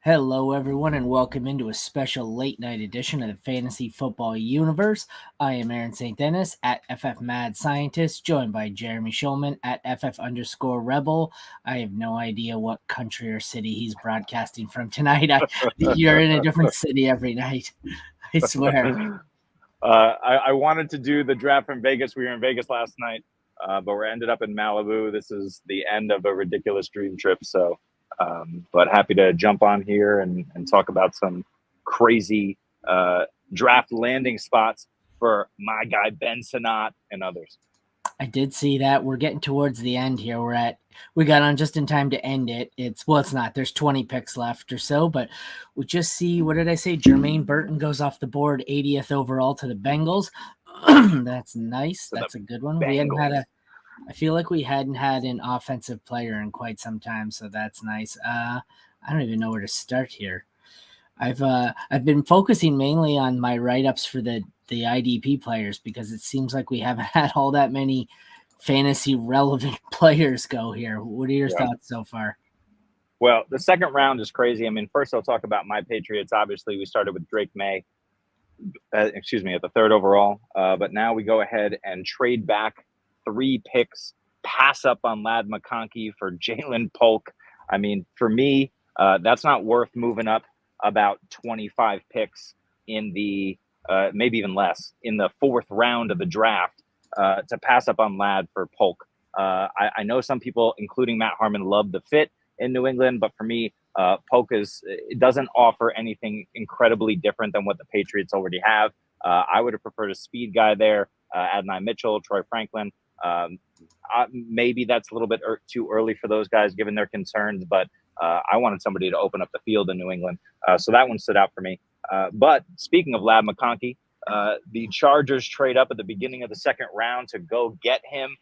Hello, everyone, and welcome into a special late night edition of the Fantasy Football Universe. I am Aaron St.Denis at FF Mad Scientist, joined by Jeremy Shulman at FF_Rebel. I have no idea what country or city he's broadcasting from tonight. You're in a different city every night, I swear. I wanted to do the draft from Vegas. We were in Vegas last night, but we ended up in Malibu. This is the end of a ridiculous dream trip. But happy to jump on here and talk about some crazy draft landing spots for my guy Ben Sinnott and others. I did see that. We're getting towards the end here. We got on just in time to end it. It's not. There's 20 picks left or so, but we just see, what did I say? Jermaine Burton goes off the board, 80th overall to the Bengals. That's nice. That's a good one. I feel like we hadn't had an offensive player in quite some time, so that's nice. I don't even know where to start here. I've been focusing mainly on my write-ups for the IDP players because it seems like we haven't had all that many fantasy relevant players go here. What are your thoughts so far? Well, the second round is crazy. I mean, first I'll talk about my Patriots. Obviously, we started with Drake May, at the third overall. But now we go ahead and trade back 3 picks, pass up on Ladd McConkey for Jalen Polk. I mean, for me, that's not worth moving up about 25 picks in the maybe even less in the 4th round of the draft to pass up on Ladd for Polk. I know some people, including Matt Harmon, love the fit in New England, but for me, Polk it doesn't offer anything incredibly different than what the Patriots already have. I would have preferred a speed guy there, Adonai Mitchell, Troy Franklin. Maybe that's a little bit too early for those guys given their concerns, but I wanted somebody to open up the field in New England. So that one stood out for me. But speaking of Ladd McConkey, the Chargers trade up at the beginning of the 2nd round to go get him.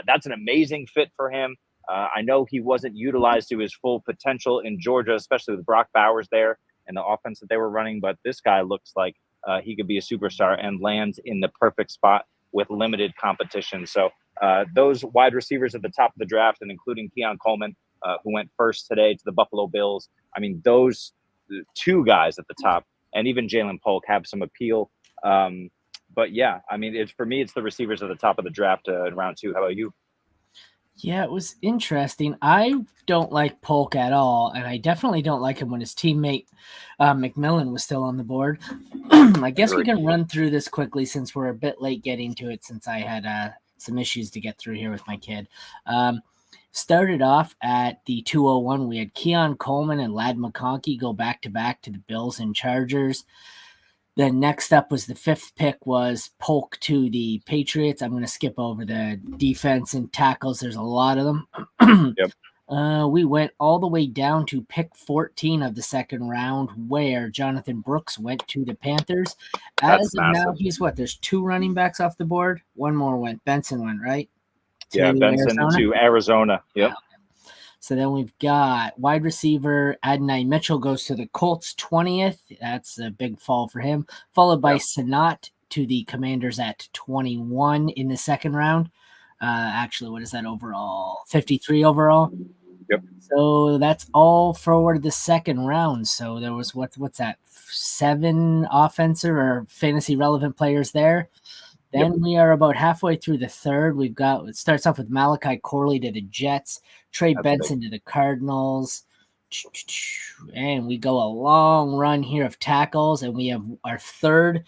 That's an amazing fit for him. I know he wasn't utilized to his full potential in Georgia, especially with Brock Bowers there and the offense that they were running. But this guy looks like he could be a superstar and lands in the perfect spot with limited competition. So those wide receivers at the top of the draft, and including Keon Coleman, who went first today to the Buffalo Bills. I mean, those 2 guys at the top, and even Jalen Polk have some appeal. But yeah, I mean, for me, it's the receivers at the top of the draft in round 2. How about you? Yeah, it was interesting. I don't like Polk at all, and I definitely don't like him when his teammate McMillan was still on the board. I guess we can run through this quickly since we're a bit late getting to it, since I had some issues to get through here with my kid. Started off at the 201. We had Keon Coleman and Ladd McConkey go back-to-back to the Bills and Chargers. Then next up was the 5th pick was Polk to the Patriots. I'm going to skip over the defense and tackles. There's a lot of them. Yep. We went all the way down to pick 14 of the 2nd round, where Jonathan Brooks went to the Panthers. As of now, there's 2 running backs off the board. One more went. Benson went, right? Benson to Arizona. Yep. So then we've got wide receiver Adonai Mitchell goes to the Colts 20th. That's a big fall for him. Followed by Sinnott to the Commanders at 21 in the 2nd round. Actually, what is that overall? 53 overall. Yep. So that's all for the 2nd round. So there was what's that? 7 offensive or fantasy relevant players there. Then we are about halfway through the 3rd. It starts off with Malachi Corley to the Jets, Trey Benson to the Cardinals, and we go a long run here of tackles, and we have our 3rd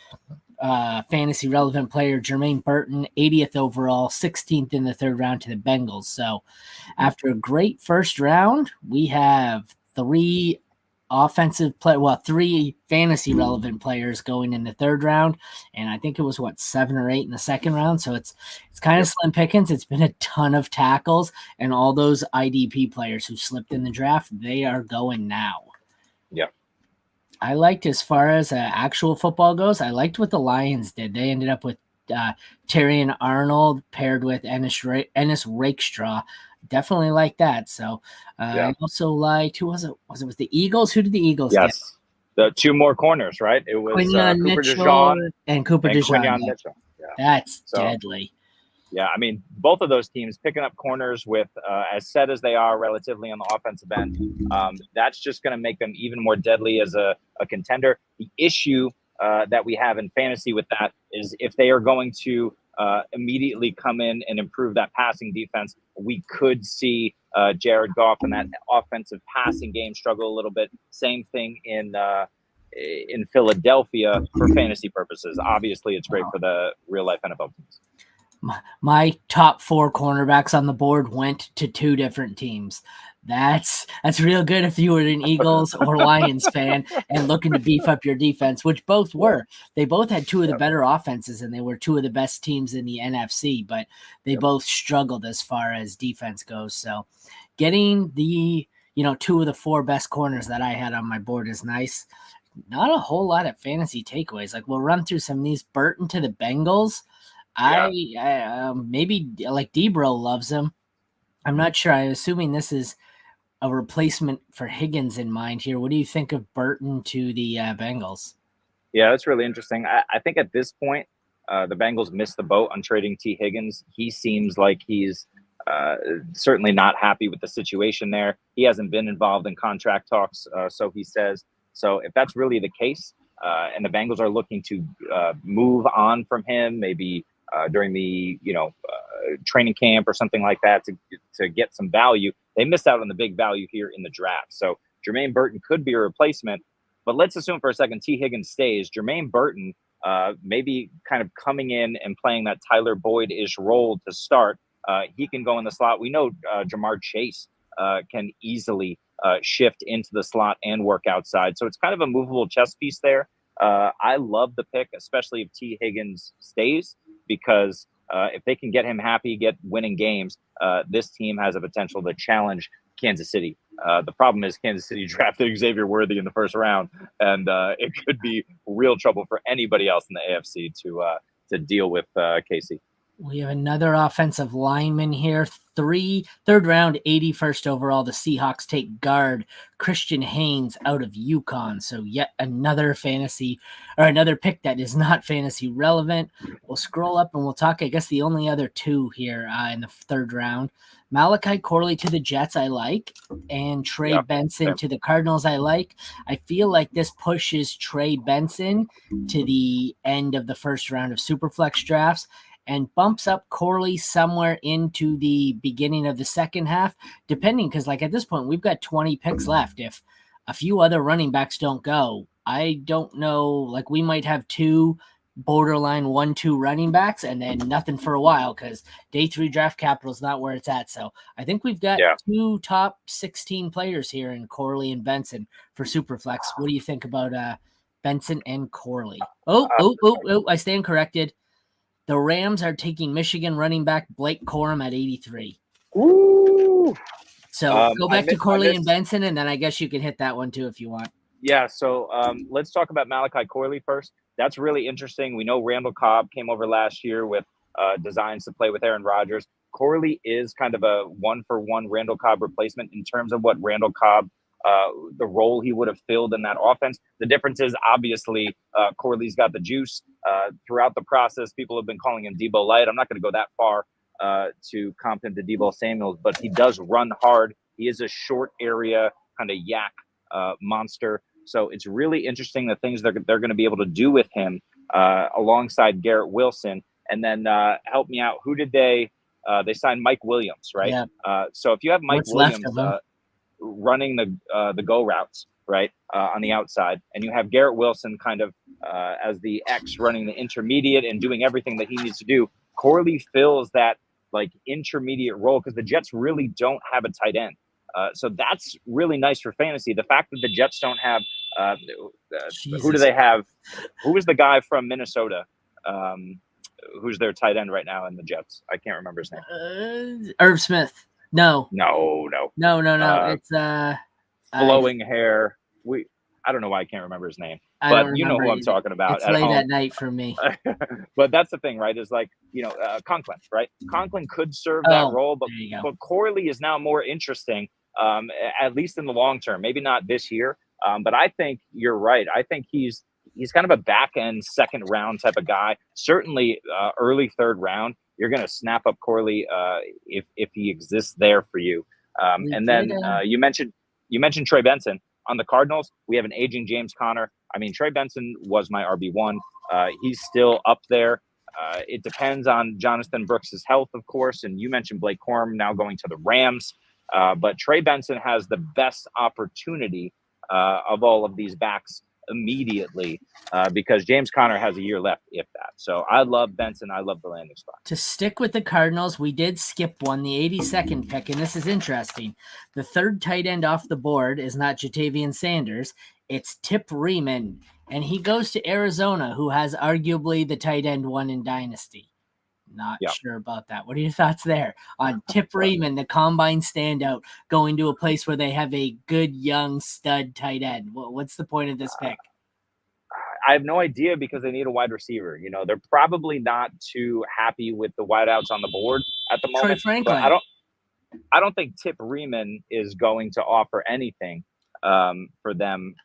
fantasy relevant player, Jermaine Burton, 80th overall, 16th in the 3rd round to the Bengals. So after a great 1st round, we have 3 fantasy relevant players going in the 3rd round, and I think it was 7 or 8 in the 2nd round. So it's kind of slim pickings. It's been a ton of tackles, and all those IDP players who slipped in the draft, they are going now. Yeah. I liked, as far as actual football goes, I liked what the Lions did. They ended up with Terrion Arnold paired with Ennis Rakestraw. Definitely like that. So I also liked, who was it? Was it the Eagles? Who did the Eagles get? Yes. The 2 more corners, right? It was Cooper DeJean and Cooper DeJean. Mitchell. Yeah. That's deadly. Yeah, I mean, both of those teams picking up corners with as set as they are relatively on the offensive end, that's just going to make them even more deadly as a contender. The issue that we have in fantasy with that is if they are going to immediately come in and improve that passing defense, we could see Jared Goff and that offensive passing game struggle a little bit. Same thing in Philadelphia for fantasy purposes. Obviously, it's great for the real life NFL teams. My top 4 cornerbacks on the board went to 2 different teams. That's real good if you were an Eagles or Lions fan and looking to beef up your defense, which both were. They both had 2 of the better offenses, and they were 2 of the best teams in the NFC, but they both struggled as far as defense goes. So getting the 2 of the 4 best corners that I had on my board is nice. Not a whole lot of fantasy takeaways. Like, we'll run through some of these. Burton to the Bengals. I maybe like Debro loves him. I'm not sure. I'm assuming this is a replacement for Higgins in mind here. What do you think of Burton to the Bengals? Yeah, that's really interesting. I think at this point, the Bengals missed the boat on trading T. Higgins. He seems like he's certainly not happy with the situation there. He hasn't been involved in contract talks, so he says. So if that's really the case, and the Bengals are looking to move on from him, maybe during the training camp or something like that to get some value, they missed out on the big value here in the draft. So Jermaine Burton could be a replacement, but let's assume for a second T. Higgins stays. Jermaine Burton maybe kind of coming in and playing that Tyler Boyd-ish role to start. He can go in the slot. We know Jamar Chase can easily shift into the slot and work outside. So it's kind of a movable chess piece there. I love the pick, especially if T. Higgins stays, because if they can get him happy, get winning games, this team has a potential to challenge Kansas City. The problem is Kansas City drafted Xavier Worthy in the first round, and it could be real trouble for anybody else in the AFC to deal with KC. We have another offensive lineman here. Third round, 81st overall. The Seahawks take guard Christian Haynes out of UConn. So yet another another pick that is not fantasy relevant. We'll scroll up and we'll talk, I guess, the only other 2 here in the third round. Malachi Corley to the Jets, I like, and Trey Benson to the Cardinals, I like. I feel like this pushes Trey Benson to the end of the first round of Superflex drafts and bumps up Corley somewhere into the beginning of the second half, depending, because like at this point, we've got 20 picks left. If a few other running backs don't go, I don't know, like we might have 2 borderline 1-2 running backs and then nothing for a while because day 3 draft capital is not where it's at. So I think we've got 2 top 16 players here in Corley and Benson for Superflex. What do you think about Benson and Corley? Oh, I stand corrected. The Rams are taking Michigan running back Blake Corum at 83. Ooh. So go back to Corley and Benson, and then I guess you can hit that one too if you want. Yeah, so let's talk about Malachi Corley first. That's really interesting. We know Randall Cobb came over last year with designs to play with Aaron Rodgers. Corley is kind of a one-for-one Randall Cobb replacement in terms of what Randall Cobb, the role he would have filled in that offense. The difference is obviously Corley's got the juice. Throughout the process, people have been calling him Debo Light. I'm not going to go that far to comp him to Debo Samuel, but he does run hard. He is a short area kind of yak monster. So it's really interesting the things they're going to be able to do with him alongside Garrett Wilson. And then help me out. Who did they signed Mike Williams, right? Yeah. So if you have Mike Williams running the go routes, right, on the outside, and you have Garrett Wilson kind of as the X running the intermediate and doing everything that he needs to do, Corley fills that like intermediate role because the Jets really don't have a tight end. So that's really nice for fantasy. The fact that the Jets don't have who do they have? Who is the guy from Minnesota? Who's their tight end right now in the Jets? I can't remember his name. Irv Smith. No. It's flowing hair. I don't know why I can't remember his name, but you know who I'm talking about. It's late at night for me. But that's the thing, right? Is like, Conklin, right? Conklin could serve that role, but Corley is now more interesting, at least in the long term. Maybe not this year, but I think you're right. I think he's kind of a back end second round type of guy. Certainly early third round. you're going to snap up Corley if he exists there for you. And then you mentioned Trey Benson. On the Cardinals, we have an aging James Conner. I mean, Trey Benson was my RB1. He's still up there. It depends on Jonathan Brooks' health, of course. And you mentioned Blake Corum now going to the Rams. But Trey Benson has the best opportunity of all of these backs immediately because James Conner has a year left, if that. So I love Benson. I love the landing spot. To stick with the Cardinals, we did skip one, the 82nd pick, and this is interesting. The third tight end off the board is not Jatavian Sanders. It's Tip Riemann, and he goes to Arizona, who has arguably the tight end one in Dynasty. Not sure about that. What are your thoughts there on Tip Riemann, the combine standout, going to a place where they have a good young stud tight end? What's the point of this pick? I have no idea because they need a wide receiver. You know, they're probably not too happy with the wideouts on the board at the moment. But I don't think Tip Riemann is going to offer anything for them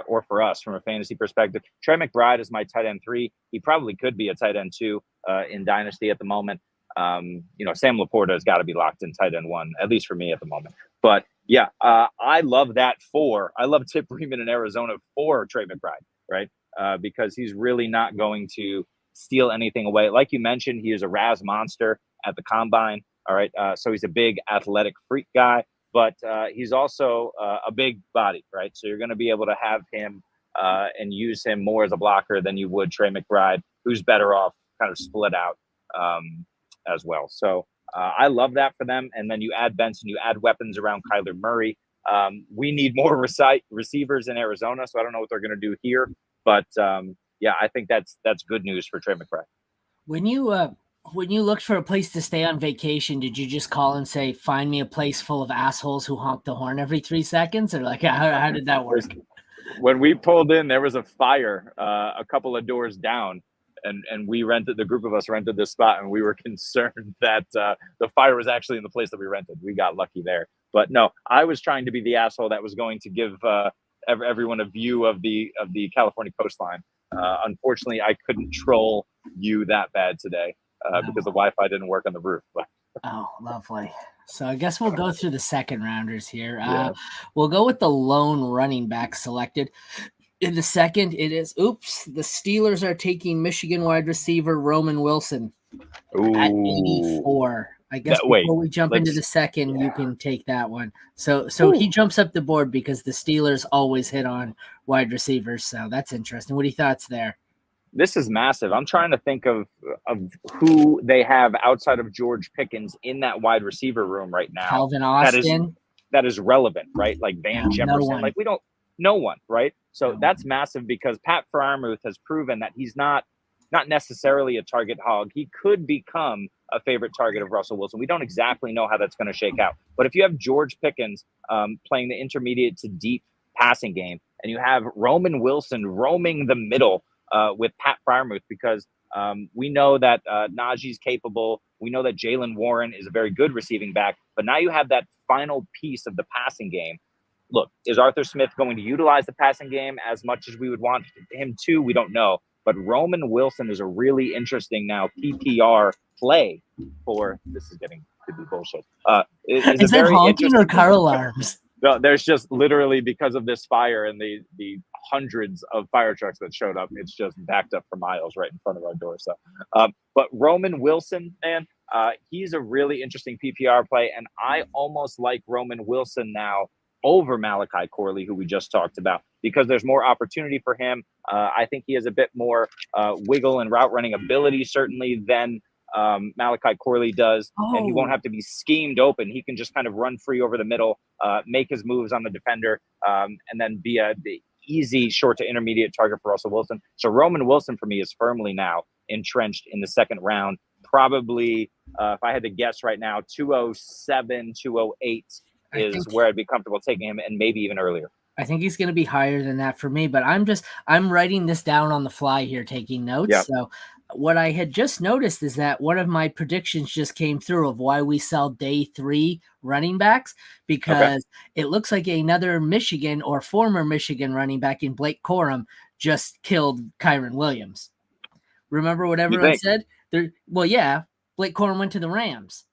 or for us from a fantasy perspective. Trey McBride is my tight end 3. He probably could be a tight end 2 in Dynasty at the moment. You know, Sam Laporta has got to be locked in tight end 1, at least for me at the moment. But yeah, I love that 4. I love Tip Riemann in Arizona for Trey McBride, right? Because he's really not going to steal anything away. Like you mentioned, he is a Raz monster at the combine. All right. So he's a big athletic freak guy, but he's also a big body, right? So you're going to be able to have him and use him more as a blocker than you would Trey McBride, who's better off kind of split out as well. So I love that for them. And then you add Benson, you add weapons around Kyler Murray. We need more receivers in Arizona, so I don't know what they're going to do here. But yeah, I think that's good news for Trey McBride. When you looked for a place to stay on vacation, did you just call and say, "Find me a place full of assholes who honk the horn every 3 seconds," or like how did that work? When we pulled in, there was a fire a couple of doors down, and the group of us rented this spot, and we were concerned that the fire was actually in the place that we rented. We got lucky there, but no, I was trying to be the asshole that was going to give everyone a view of the California coastline. Unfortunately, I couldn't troll you that bad today because the Wi-Fi didn't work on the roof. But. Oh, lovely. So I guess we'll go through the second rounders here. We'll go with the lone running back selected. In the second, it is, the Steelers are taking Michigan wide receiver Roman Wilson at 84. I guess before we jump into the second, you can take that one. So he jumps up the board because the Steelers always hit on wide receivers. So that's interesting. What are your thoughts there? This is massive. I'm trying to think of who they have outside of George Pickens in that wide receiver room right now. Calvin Austin. That is relevant, right? Like Van Jefferson. Like no one, right? So that's massive because Pat Freiermuth has proven that he's not necessarily a target hog. He could become a favorite target of Russell Wilson. We don't exactly know how that's going to shake out. But if you have George Pickens playing the intermediate to deep passing game, and you have Roman Wilson roaming the middle with Pat Freiermuth, because we know that Najee's capable. We know that Jaylen Warren is a very good receiving back. But now you have that final piece of the passing game. Look, is Arthur Smith going to utilize the passing game as much as we would want him to? We don't know. But Roman Wilson is a really interesting now PPR play for – this is getting to be bullshit. Is that honking or car alarms? No, there's just literally because of this fire and the hundreds of fire trucks that showed up, it's just backed up for miles right in front of our door. So, but Roman Wilson, man, he's a really interesting PPR play. And I almost like Roman Wilson now over Malachi Corley, who we just talked about, because there's more opportunity for him. I think he has a bit more wiggle and route running ability, certainly, than Malachi Corley does. And he won't have to be schemed open. He can just kind of run free over the middle, make his moves on the defender, and then be the easy short to intermediate target for Russell Wilson. So Roman Wilson for me is firmly now entrenched in the second round. Probably, if I had to guess right now, 207, 208 is where I'd be comfortable taking him, and maybe even earlier. I think he's going to be higher than that for me, but I'm writing this down on the fly here, taking notes. Yep. So what I had just noticed is that one of my predictions just came through of why we sell day 3 running backs, because it looks like another Michigan or former Michigan running back in Blake Corum just killed Kyren Williams. Remember what everyone said? Well, yeah, Blake Corum went to the Rams.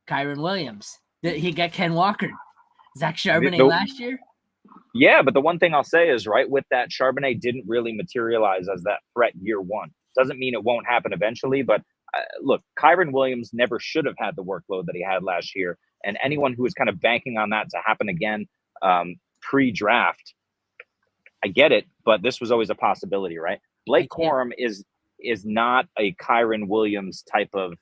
Kyron Williams. He got Ken Walker. Zach Charbonnet last year. Yeah, but the one thing I'll say is, right, with that, Charbonnet didn't really materialize as that threat year one. Doesn't mean it won't happen eventually, but look, Kyron Williams never should have had the workload that he had last year. And anyone who was kind of banking on that to happen again pre-draft, I get it, but this was always a possibility, right? Blake Corum is not a Kyron Williams type of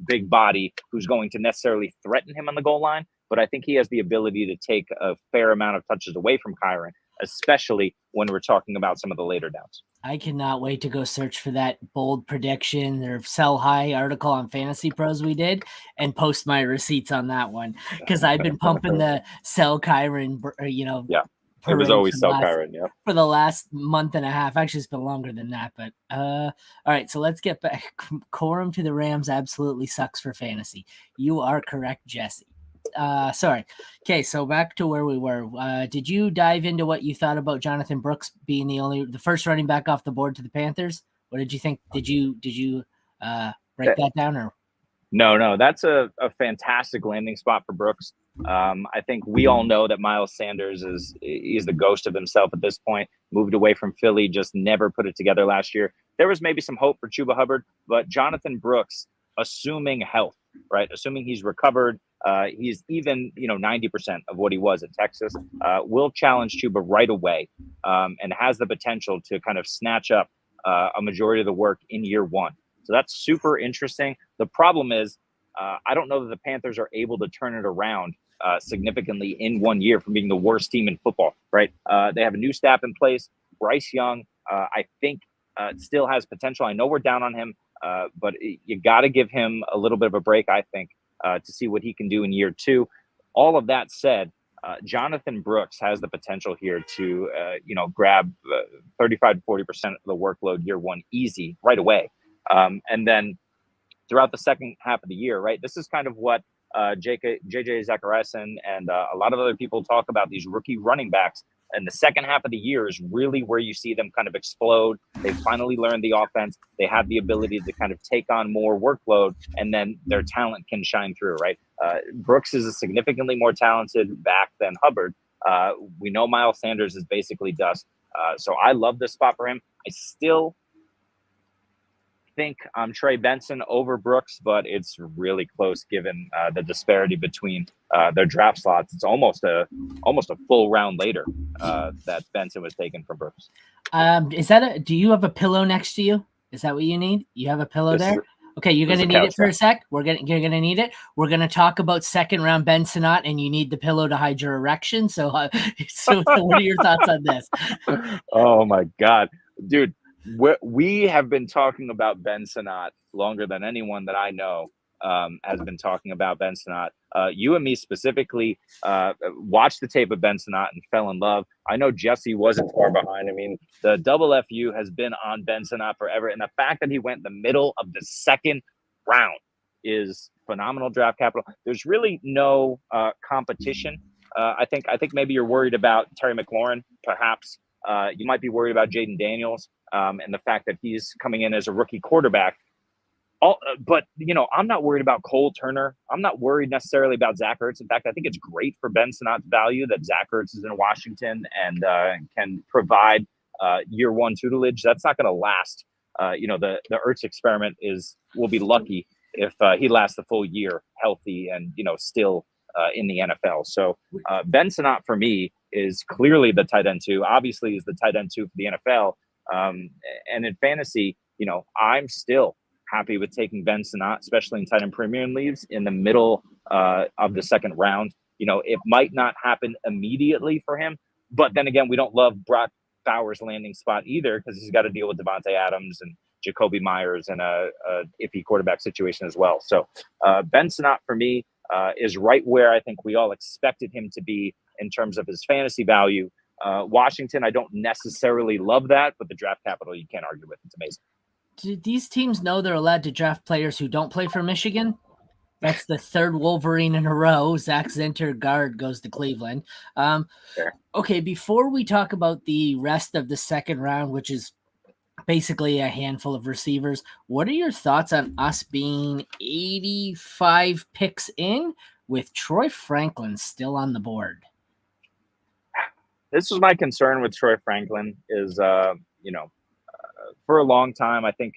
big body who's going to necessarily threaten him on the goal line. But I think he has the ability to take a fair amount of touches away from Kyron, especially when we're talking about some of the later downs. I cannot wait to go search for that bold prediction or sell high article on Fantasy Pros we did and post my receipts on that one, because I've been pumping the sell Kyron, It was always sell Kyron, for the last month and a half. Actually, it's been longer than that, but all right, so let's get back. Corum to the Rams absolutely sucks for fantasy. You are correct, Jesse. Sorry. Okay, so back to where we were. Did you dive into what you thought about Jonathan Brooks being the first running back off the board to the Panthers? What did you think? Did you break that down or? No, that's a fantastic landing spot for Brooks. I think we all know that Miles Sanders is the ghost of himself at this point. Moved away from Philly, just never put it together last year. There was maybe some hope for Chuba Hubbard, but Jonathan Brooks, assuming health, right? Assuming he's recovered, he's even 90% of what he was at Texas. Will challenge Chuba right away, and has the potential to kind of snatch up a majority of the work in year one. So that's super interesting. The problem is, I don't know that the Panthers are able to turn it around significantly in 1 year from being the worst team in football, right? They have a new staff in place. Bryce Young, I think, still has potential. I know we're down on him, but you got to give him a little bit of a break, I think, to see what he can do in year two. All of that said, Jonathan Brooks has the potential here to, grab 35 to 40% of the workload year one easy right away. And then throughout the second half of the year, right? This is kind of what JJ Zachariasen and a lot of other people talk about, these rookie running backs. And the second half of the year is really where you see them kind of explode. They finally learned the offense. They have the ability to kind of take on more workload, and then their talent can shine through, right? Brooks is a significantly more talented back than Hubbard. We know Miles Sanders is basically dust. So I love this spot for him. I still think I'm Trey Benson over Brooks, but it's really close given the disparity between their draft slots. It's almost a full round later that Benson was taken from Brooks. Do you have a pillow next to you? Is that what you need? You have a pillow there? Okay, you're going to need it for a sec. You're going to need it. We're going to talk about second round Ben Sinnott, and you need the pillow to hide your erection. So what are your thoughts on this? Oh my God, dude. We have been talking about Ben Sinnott longer than anyone that I know has been talking about Ben Sinnott. You and me specifically watched the tape of Ben Sinnott and fell in love. I know Jesse wasn't far behind. I mean, the double FU has been on Ben Sinnott forever. And the fact that he went in the middle of the second round is phenomenal draft capital. There's really no competition. I think maybe you're worried about Terry McLaurin, perhaps. You might be worried about Jaden Daniels. And the fact that he's coming in as a rookie quarterback. But, I'm not worried about Cole Turner. I'm not worried necessarily about Zach Ertz. In fact, I think it's great for Ben Sinnott's value that Zach Ertz is in Washington and can provide year one tutelage. That's not going to last. The Ertz experiment will be lucky if he lasts the full year healthy and, still in the NFL. So Ben Sinnott for me is clearly the tight end two. Obviously is the tight end two for the NFL. And in fantasy, I'm still happy with taking Ben Sinnott, especially in tight end premium leagues in the middle of the second round. It might not happen immediately for him, but then again, we don't love Brock Bowers' landing spot either because he's got to deal with Devontae Adams and Jacoby Myers and a iffy quarterback situation as well. So Ben Sinnott for me is right where I think we all expected him to be in terms of his fantasy value. Washington, I don't necessarily love that, but the draft capital you can't argue with. It's amazing. Do these teams know they're allowed to draft players who don't play for Michigan? That's the third Wolverine in a row. Zach Zinter, guard, goes to Cleveland. Sure. Okay, before we talk about the rest of the second round, which is basically a handful of receivers. What are your thoughts on us being 85 picks in with Troy Franklin still on the board? This was my concern with Troy Franklin is, for a long time, I think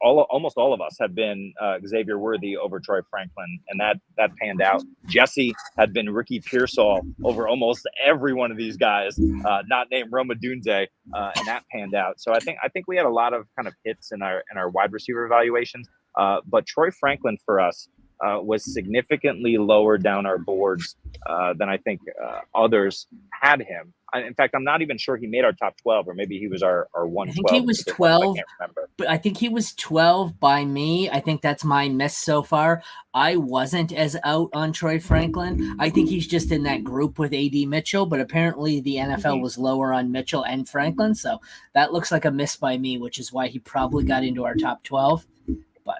almost all of us have been Xavier Worthy over Troy Franklin, and that panned out. Jesse had been Ricky Pearsall over almost every one of these guys, not named Roma Dunze, and that panned out. So I think we had a lot of kind of hits in our wide receiver evaluations, but Troy Franklin for us was significantly lower down our boards than I think others had him. In fact, I'm not even sure he made our top 12, or maybe he was our 112. I think he was 12. I can't remember. But I think he was 12 by me. I think that's my miss so far. I wasn't as out on Troy Franklin. I think he's just in that group with A.D. Mitchell, but apparently the NFL was lower on Mitchell and Franklin. So that looks like a miss by me, which is why he probably got into our top 12.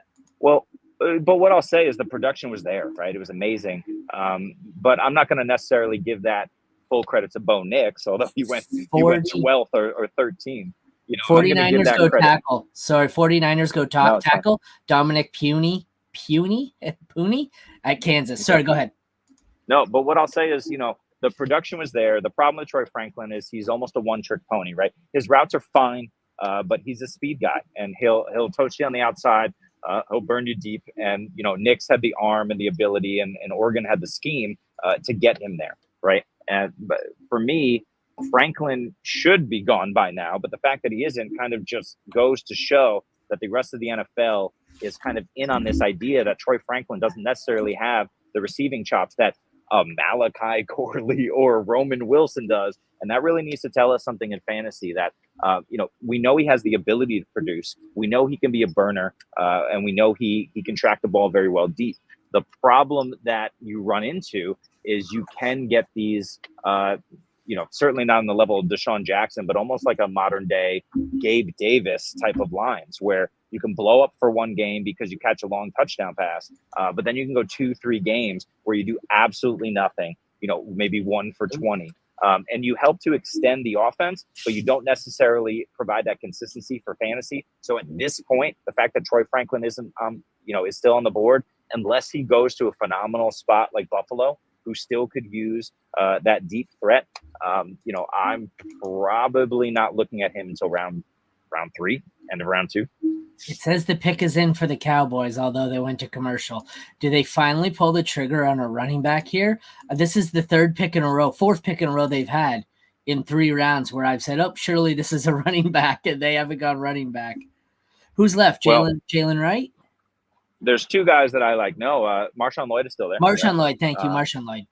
But what I'll say is the production was there, right? It was amazing. But I'm not going to necessarily give that full credit to Bo Nix, although he went 12th or 13th. 49ers go credit. Tackle. Sorry, 49ers go tackle. Dominic Puny at Kansas. Sorry, go ahead. No, but what I'll say is, the production was there. The problem with Troy Franklin is he's almost a one-trick pony, right? His routes are fine, but he's a speed guy, and he'll toast you on the outside. He'll burn you deep. And, Nix had the arm and the ability, and Oregon had the scheme to get him there, right? But for me, Franklin should be gone by now, but the fact that he isn't kind of just goes to show that the rest of the NFL is kind of in on this idea that Troy Franklin doesn't necessarily have the receiving chops that Malachi Corley or Roman Wilson does. And that really needs to tell us something in fantasy that, we know he has the ability to produce. We know he can be a burner, and we know he can track the ball very well deep. The problem that you run into is you can get these, certainly not on the level of Deshaun Jackson, but almost like a modern day Gabe Davis type of lines where you can blow up for one game because you catch a long touchdown pass, but then you can go 2-3 games where you do absolutely nothing, maybe 1 for 20. And you help to extend the offense, but you don't necessarily provide that consistency for fantasy. So at this point, the fact that Troy Franklin isn't, is still on the board, unless he goes to a phenomenal spot like Buffalo, who still could use that deep threat, I'm probably not looking at him until round 3, end of round 2. It says the pick is in for the Cowboys, although they went to commercial. Do they finally pull the trigger on a running back here? This is the fourth pick in a row they've had in 3 rounds where I've said, oh, surely this is a running back, and they haven't gone running back. Who's left? Jalen Wright? There's 2 guys that I like. No, Marshawn Lloyd is still there. Marshawn Lloyd, thank you, Marshawn Lloyd.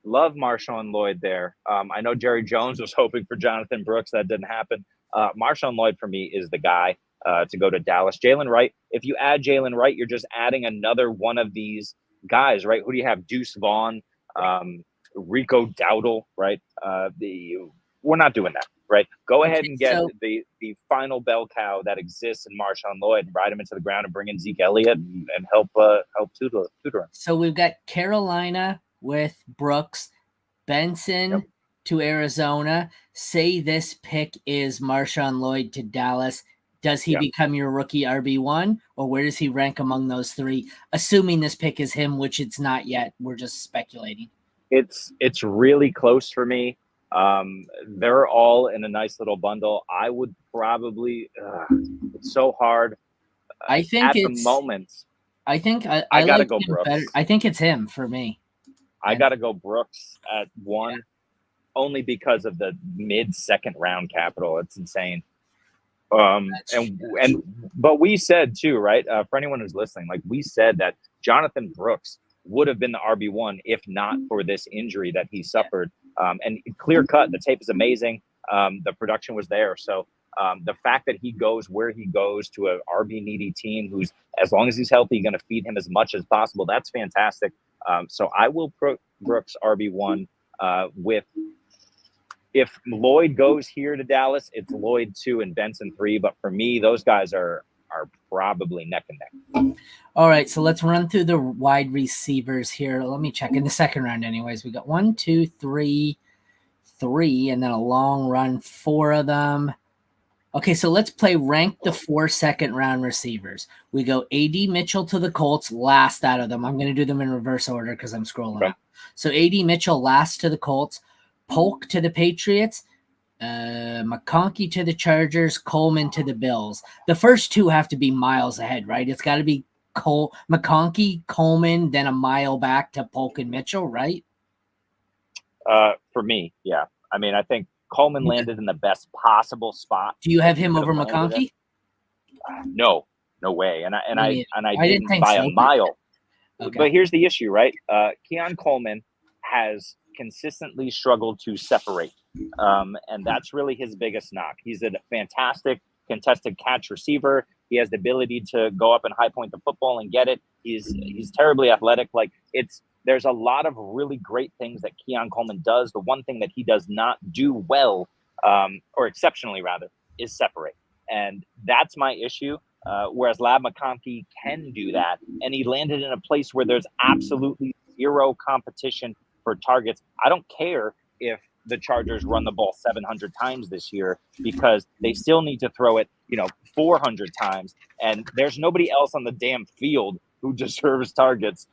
Love Marshawn Lloyd there. I know Jerry Jones was hoping for Jonathan Brooks. That didn't happen. Marshawn Lloyd for me is the guy to go to Dallas. Jalen Wright, if you add Jalen Wright, you're just adding another one of these guys, right? Who do you have? Deuce Vaughn, Rico Dowdle, right? We're not doing that, right? Go ahead and get the final bell cow that exists in Marshawn Lloyd and ride him into the ground and bring in Zeke Elliott and help tutor him. So we've got Carolina with Brooks, Benson to Arizona. Say this pick is Marshawn Lloyd to Dallas. Does he become your rookie RB1, or where does he rank among those 3? Assuming this pick is him, which it's not yet. We're just speculating. It's really close for me. They're all in a nice little bundle. I would probably it's so hard. I think at the moment. I think I gotta like go Brooks. Better. I think it's him for me. I gotta go Brooks at 1, only because of the mid-second round capital. It's insane. But we said too, right? For anyone who's listening, like we said that Jonathan Brooks would have been the RB1 if not for this injury that he suffered. And clear cut, the tape is amazing. The production was there. So the fact that he goes where he goes to a RB needy team, who's, as long as he's healthy, going to feed him as much as possible. That's fantastic. So I will put Brooks RB1 with. If Lloyd goes here to Dallas, it's Lloyd 2 and Benson 3. But for me, those guys are probably neck and neck. All right, so let's run through the wide receivers here. Let me check in the second round. Anyways, we got 1, 2, 3, and then a long run, 4 of them. Okay, so let's play rank the 4 second-round receivers. We go A.D. Mitchell to the Colts, last out of them. I'm going to do them in reverse order because I'm scrolling up. So A.D. Mitchell last to the Colts, Polk to the Patriots, McConkey to the Chargers, Coleman to the Bills. The first two have to be miles ahead, right? It's got to be McConkey, Coleman, then a mile back to Polk and Mitchell, right? For me, yeah. I mean, I think Coleman landed in the best possible spot. Do you have him over McConkey? No way. And I didn't think by so, a mile. Okay. But here's the issue, right? Keon Coleman has consistently struggled to separate. And that's really his biggest knock. He's a fantastic contested catch receiver. He has the ability to go up and high point the football and get it. He's terribly athletic. Like there's a lot of really great things that Keon Coleman does. The one thing that he does not do well, or exceptionally rather, is separate. And that's my issue. Whereas Lab McConkey can do that. And he landed in a place where there's absolutely zero competition for targets. I don't care if the Chargers run the ball 700 times this year because they still need to throw it, 400 times. And there's nobody else on the damn field who deserves targets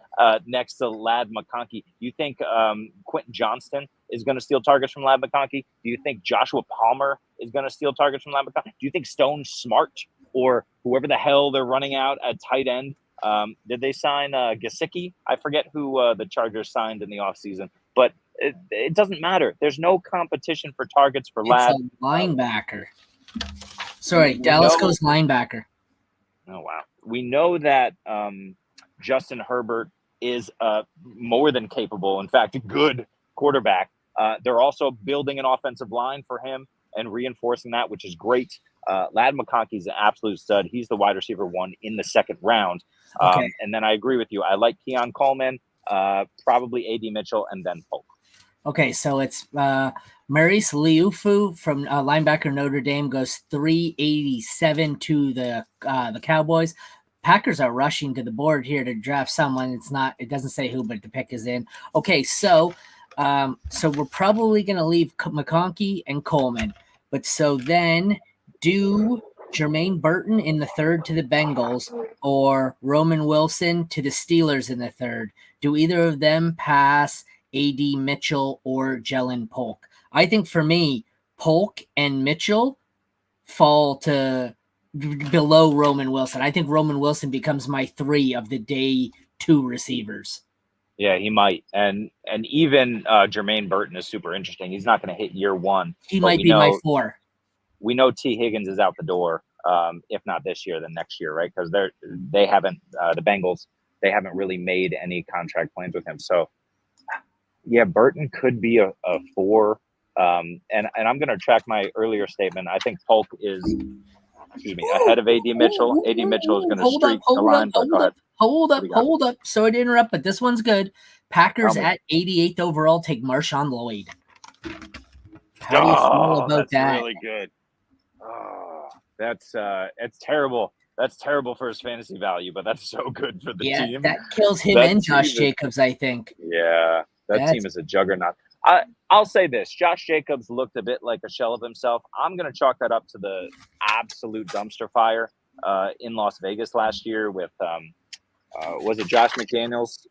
next to Lad McConkey. You think Quentin Johnston is going to steal targets from Lad McConkey? Do you think Joshua Palmer is going to steal targets from Lad McConkey? Do you think Stone Smart or whoever the hell they're running out at tight end? Did they sign Gesicki? I forget who the Chargers signed in the offseason. But it doesn't matter. There's no competition for targets for Lad. It's a linebacker. Sorry, Dallas goes linebacker. Oh, wow. We know that Justin Herbert is more than capable, in fact, a good quarterback. They're also building an offensive line for him and reinforcing that, which is great. Lad McConkey's an absolute stud. He's the wide receiver 1 in the second round. Okay. And then I agree with you. I like Keon Coleman, probably A.D. Mitchell, and then Polk. Okay, so it's Maurice Liufu from linebacker Notre Dame goes 387 to the Cowboys. Packers are rushing to the board here to draft someone. It doesn't say who, but the pick is in. Okay, so we're probably going to leave McConkey and Coleman. But so then do Jermaine Burton in the third to the Bengals or Roman Wilson to the Steelers in the third. Do either of them pass A.D. Mitchell or Jalen Polk? I think for me, Polk and Mitchell fall to below Roman Wilson. I think Roman Wilson becomes my 3 of the day 2 receivers. Yeah, he might. And even Jermaine Burton is super interesting. He's not going to hit year 1. He might be my 4. We know T. Higgins is out the door. If not this year, then next year, right? Because they haven't the Bengals, they haven't really made any contract plans with him. So yeah, Burton could be a 4. And I'm going to track my earlier statement. I think Polk is, ahead of A.D. Mitchell. A.D. Mitchell is going to streak the line. Hold up. Sorry to interrupt, but this one's good. Packers at 88th overall take Marshawn Lloyd. How do you feel about that? That's really good. Oh, that's terrible. That's terrible for his fantasy value, but that's so good for the team. Yeah, that kills him and Josh Jacobs, I think. Yeah, that team is a juggernaut. I'll say this. Josh Jacobs looked a bit like a shell of himself. I'm going to chalk that up to the absolute dumpster fire in Las Vegas last year with, was it Josh McDaniels?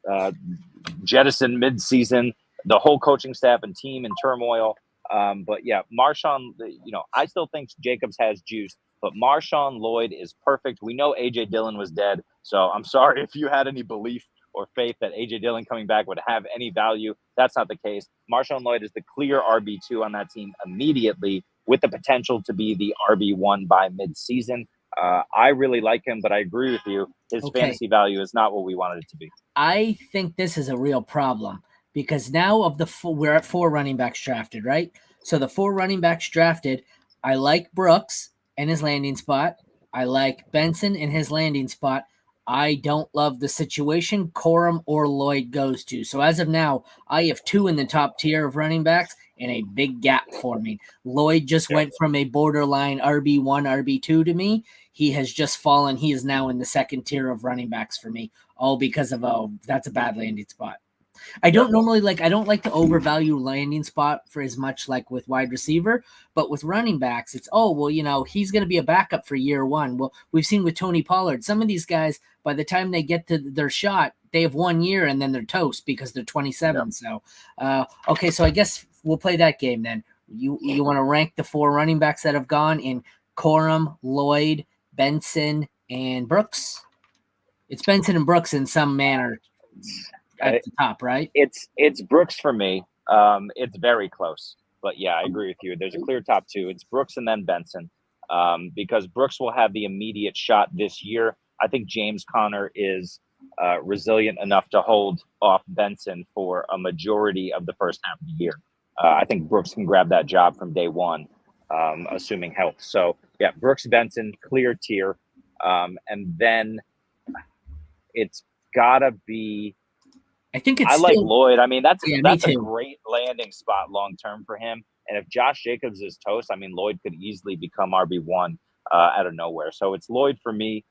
Jettison midseason, the whole coaching staff and team in turmoil. But yeah, Marshawn, I still think Jacobs has juice, but Marshawn Lloyd is perfect. We know A.J. Dillon was dead, so I'm sorry if you had any belief or faith that A.J. Dillon coming back would have any value. That's not the case. Marshawn Lloyd is the clear RB2 on that team immediately with the potential to be the RB1 by midseason. I really like him, but I agree with you. His fantasy value is not what we wanted it to be. I think this is a real problem because now we're at 4 running backs drafted, right? So the 4 running backs drafted, I like Brooks and his landing spot. I like Benson in his landing spot. I don't love the situation Corum or Lloyd goes to. So as of now, I have 2 in the top tier of running backs and a big gap forming. Lloyd just went from a borderline RB1, RB2 to me. He has just fallen. He is now in the second tier of running backs for me, all because of, that's a bad landing spot. I don't normally I don't like to overvalue landing spot for as much like with wide receiver, but with running backs, it's, he's going to be a backup for year one. Well, we've seen with Tony Pollard, some of these guys, by the time they get to their shot, they have 1 year and then they're toast because they're 27. Yep. So, okay, so I guess we'll play that game then. You want to rank the 4 running backs that have gone in Corum, Lloyd, Benson, and Brooks? It's Benson and Brooks in some manner at the top, right? It's Brooks for me. It's very close, but yeah, I agree with you. There's a clear top 2. It's Brooks and then Benson, because Brooks will have the immediate shot this year. I think James Conner is resilient enough to hold off Benson for a majority of the first half of the year. I think Brooks can grab that job from day one, assuming health. So yeah, Brooks, Benson, clear tier, and then it's gotta be. I think I like Lloyd. I mean, that's a great landing spot long term for him. And if Josh Jacobs is toast, I mean, Lloyd could easily become RB1 out of nowhere. So it's Lloyd for me.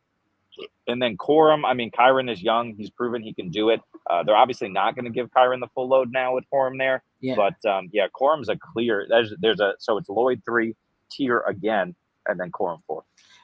And then Corum, I mean, Kyron is young. He's proven he can do it. They're obviously not going to give Kyron the full load now with Corum there. Yeah. But, Corum's a clear – so it's Lloyd 3, tier again, and then Corum 4.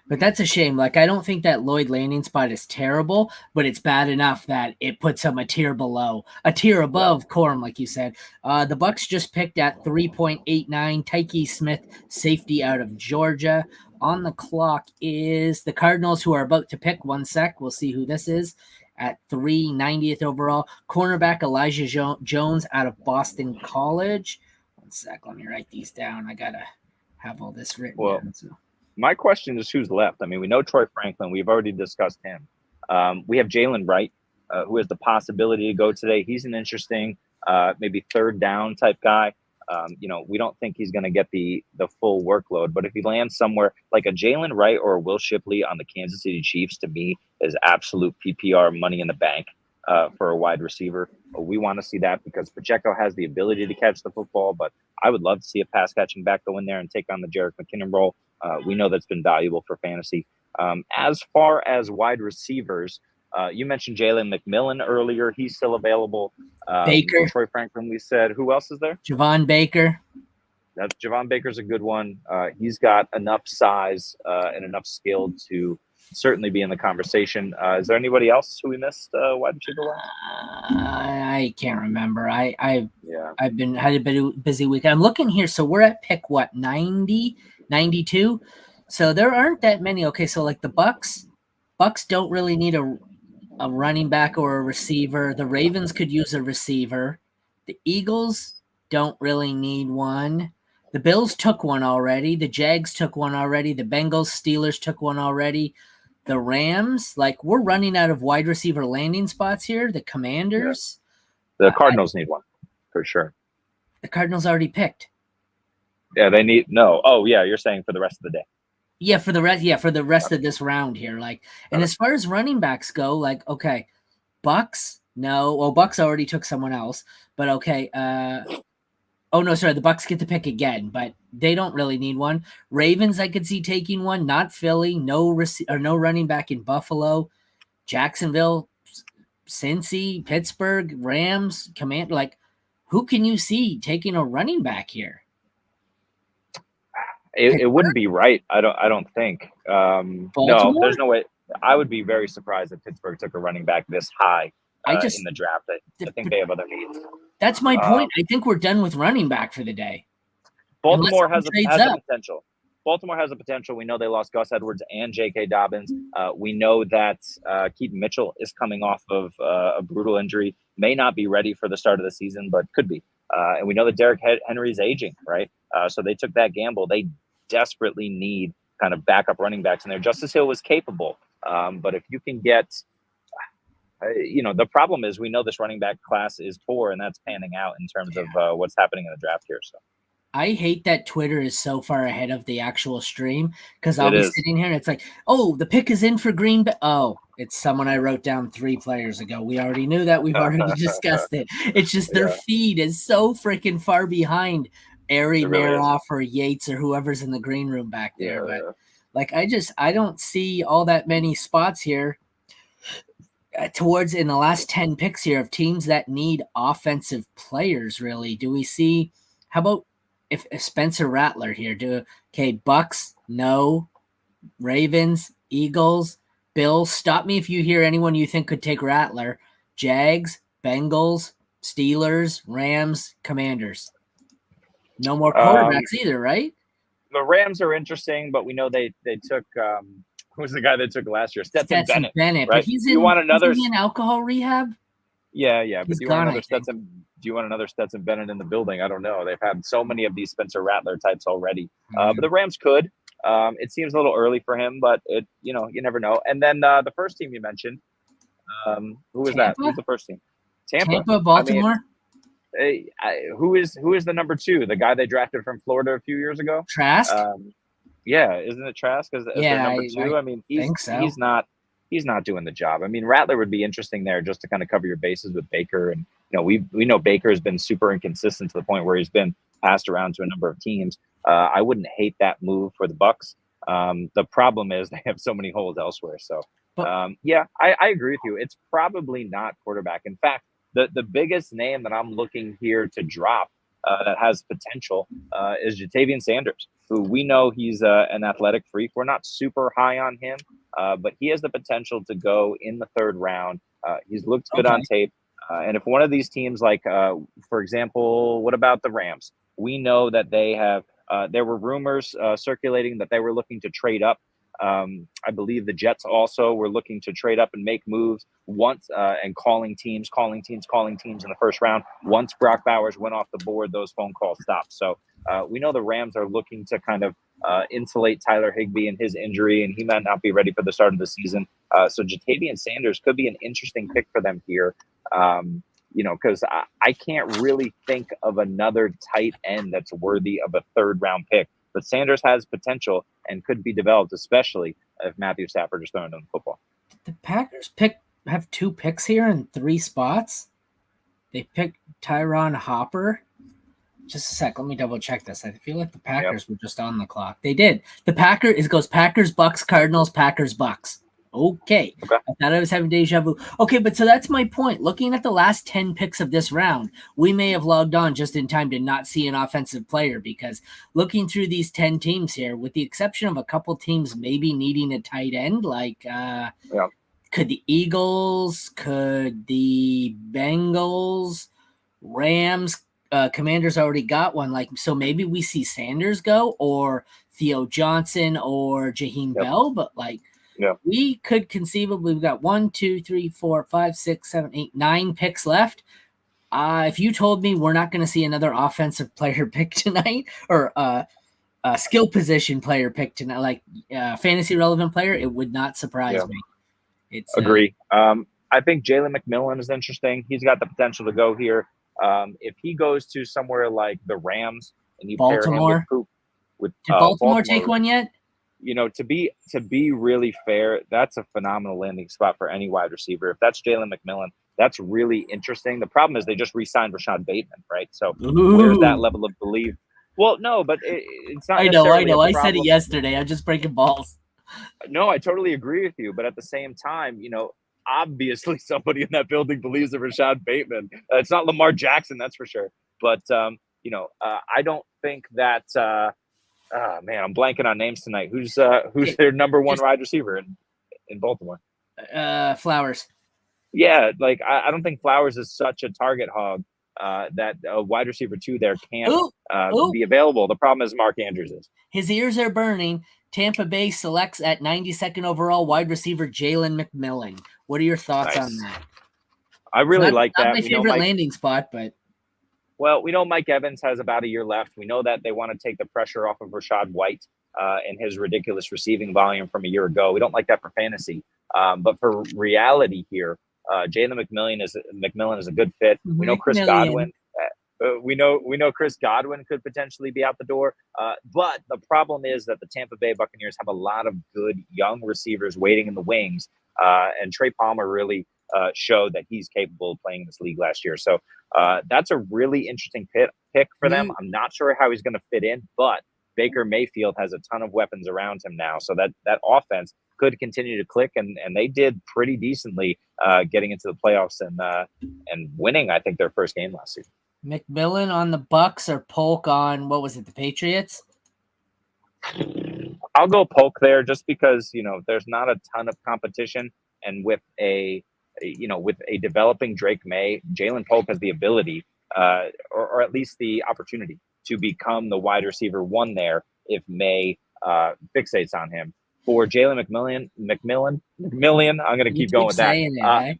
But that's a shame. Like, I don't think that Lloyd landing spot is terrible, but it's bad enough that it puts him a tier below, a tier above Corum, like you said. The Bucs just picked at 3.89, Tyke Smith, safety out of Georgia. On the clock is the Cardinals, who are about to pick. 1 sec. We'll see who this is. At 390th overall. Cornerback Elijah Jones out of Boston College. 1 sec. Let me write these down. I got to have all this written down. So. My question is who's left. I mean, we know Troy Franklin. We've already discussed him. We have Jalen Wright, who has the possibility to go today. He's an interesting, maybe third down type guy. We don't think he's going to get the full workload. But if he lands somewhere like a Jalen Wright or a Will Shipley on the Kansas City Chiefs, to me, is absolute PPR money in the bank for a wide receiver. We want to see that because Pacheco has the ability to catch the football. But I would love to see a pass-catching back go in there and take on the Jerick McKinnon role. We know that's been valuable for fantasy. As far as wide receivers, you mentioned Jalen McMillan earlier. He's still available. Baker. Troy Franklin, we said. Who else is there? Javon Baker. Javon Baker's a good one. He's got enough size and enough skill to certainly be in the conversation. Is there anybody else who we missed wide receiver? I can't remember. I've had a busy week. I'm looking here. So we're at pick 90, 92. So there aren't that many. Okay, so like the Bucs don't really need a running back or a receiver. The Ravens could use a receiver. The Eagles don't really need one. The Bills took one already. The Jags took one already. The Bengals, Steelers took one already. The Rams, we're running out of wide receiver landing spots here. The Commanders. Yeah. The Cardinals need one for sure. The Cardinals already picked. Yeah, they need no. Oh, yeah, you're saying for the rest of the day. Yeah, for the rest of this round here. And as far as running backs go, okay, Bucs, no. Well, Bucs already took someone else, but okay. Oh no, sorry, the Bucs get to pick again, but they don't really need one. Ravens, I could see taking one, not Philly. No running back in Buffalo, Jacksonville, Cincy, Pittsburgh, Rams, Command. Who can you see taking a running back here? It wouldn't be right. I don't think. No, there's no way. I would be very surprised if Pittsburgh took a running back this high in the draft. I think they have other needs. That's my point. I think we're done with running back for the day. Baltimore has a potential. Baltimore has a potential. We know they lost Gus Edwards and J.K. Dobbins. We know that Keaton Mitchell is coming off of a brutal injury. May not be ready for the start of the season, but could be. And we know that Derrick Henry is aging, right? So they took that gamble. They desperately need kind of backup running backs in there. Justice Hill was capable. But if you can get, the problem is we know this running back class is poor, and that's panning out in terms of what's happening in the draft here. So I hate that Twitter is so far ahead of the actual stream because I'll be sitting here and it's like, oh, the pick is in for Green Bay. Oh, it's someone I wrote down 3 players ago. We already knew that. We've already discussed it. It's just their feed is so freaking far behind Ari Maroff or Yates or whoever's in the green room back there. But I don't see all that many spots here. towards in the last 10 picks here of teams that need offensive players, really. Do we see, how about if Spencer Rattler here? Okay, Bucks, no. Ravens, Eagles, Bills. Stop me if you hear anyone you think could take Rattler. Jags, Bengals, Steelers, Rams, Commanders. No more quarterbacks either, right? The Rams are interesting, but we know they took who was the guy they took last year? Stetson Bennett, right? But he's in, isn't he in alcohol rehab? Yeah. But He's do you gone, want another Stetson? Do you want another Stetson Bennett in the building? I don't know. They've had so many of these Spencer Rattler types already. But the Rams could. It seems a little early for him, but you never know. And then the first team you mentioned, who was that? Who's the first team? Tampa, Baltimore. I mean, who is the number 2? The guy they drafted from Florida a few years ago? Trask. Yeah, isn't it Trask as their number 2? I mean, he's not doing the job. I mean, Rattler would be interesting there just to kind of cover your bases with Baker, and we know Baker has been super inconsistent to the point where he's been passed around to a number of teams. I wouldn't hate that move for the Bucks. The problem is they have so many holes elsewhere. So yeah, I agree with you. It's probably not quarterback. In fact, the biggest name that I'm looking here to drop that has potential is Jatavian Sanders, who we know he's an athletic freak. We're not super high on him, but he has the potential to go in the 3rd round. He's looked good on tape. And if one of these teams, like, for example, what about the Rams? We know that they have there were rumors circulating that they were looking to trade up. I believe the Jets also were looking to trade up and make moves once and calling teams in the 1st round. Once Brock Bowers went off the board, those phone calls stopped. So we know the Rams are looking to kind of insulate Tyler Higbee and his injury, and he might not be ready for the start of the season. So Jatavian Sanders could be an interesting pick for them here. Because I can't really think of another tight end that's worthy of a 3rd round pick. But Sanders has potential and could be developed, especially if Matthew Stafford is throwing on the football. The Packers have 2 picks here in 3 spots. They picked Tyron Hopper. Just a sec. Let me double check this. I feel like the Packers were just on the clock. They did. It goes Packers, Bucks, Cardinals, Packers, Bucks. Okay. I thought I was having deja vu. Okay, but so that's my point. Looking at the last 10 picks of this round, we may have logged on just in time to not see an offensive player, because looking through these 10 teams here, with the exception of a couple teams maybe needing a tight end, like could the Eagles, could the Bengals, Rams, Commanders already got one. So maybe we see Sanders go, or Theo Johnson, or Jaheim Bell, but we could conceivably, we've got 1, 2, 3, 4, 5, 6, 7, 8, 9 picks left. If you told me we're not going to see another offensive player pick tonight, or a skill position player pick tonight, like fantasy relevant player, it would not surprise me. Agree. I think Jalen McMillan is interesting. He's got the potential to go here. If he goes to somewhere like the Rams and you Baltimore, pair him with did Baltimore take one yet? To be really fair, that's a phenomenal landing spot for any wide receiver. If that's Jalen McMillan, that's really interesting. The problem is they just re-signed Rashad Bateman, right? So where's that level of belief? Well, no, but it's not. I know. I said it yesterday. I'm just breaking balls. No, I totally agree with you. But at the same time, obviously somebody in that building believes in Rashad Bateman. It's not Lamar Jackson, that's for sure. But I don't think that. Man, I'm blanking on names tonight. Who's their number 1 wide receiver in Baltimore? Flowers. Yeah, I don't think Flowers is such a target hog that a wide receiver 2 there can't be available. The problem is Mark Andrews is. His ears are burning. Tampa Bay selects at 92nd overall wide receiver Jalen McMillan. What are your thoughts on that? I really like that. Not my favorite landing spot, but. Well, we know Mike Evans has about a year left. We know that they want to take the pressure off of Rachaad White and his ridiculous receiving volume from a year ago. We don't like that for fantasy. But for reality here, Jalen McMillan is a good fit. We know Chris Godwin. We know Chris Godwin could potentially be out the door. But the problem is that the Tampa Bay Buccaneers have a lot of good young receivers waiting in the wings. And Trey Palmer really showed that he's capable of playing in this league last year. So that's a really interesting pick for them. I'm not sure how he's going to fit in, but Baker Mayfield has a ton of weapons around him now. So that offense could continue to click, and they did pretty decently getting into the playoffs and winning, I think, their first game last season. McMillan on the Bucks or Polk on, what was it, the Patriots? I'll go Polk there just because, there's not a ton of competition. And with a developing Drake May, Jalen Polk has the ability or at least the opportunity to become the wide receiver one there if May fixates on him. For Jalen McMillan, I'm going to keep going with that.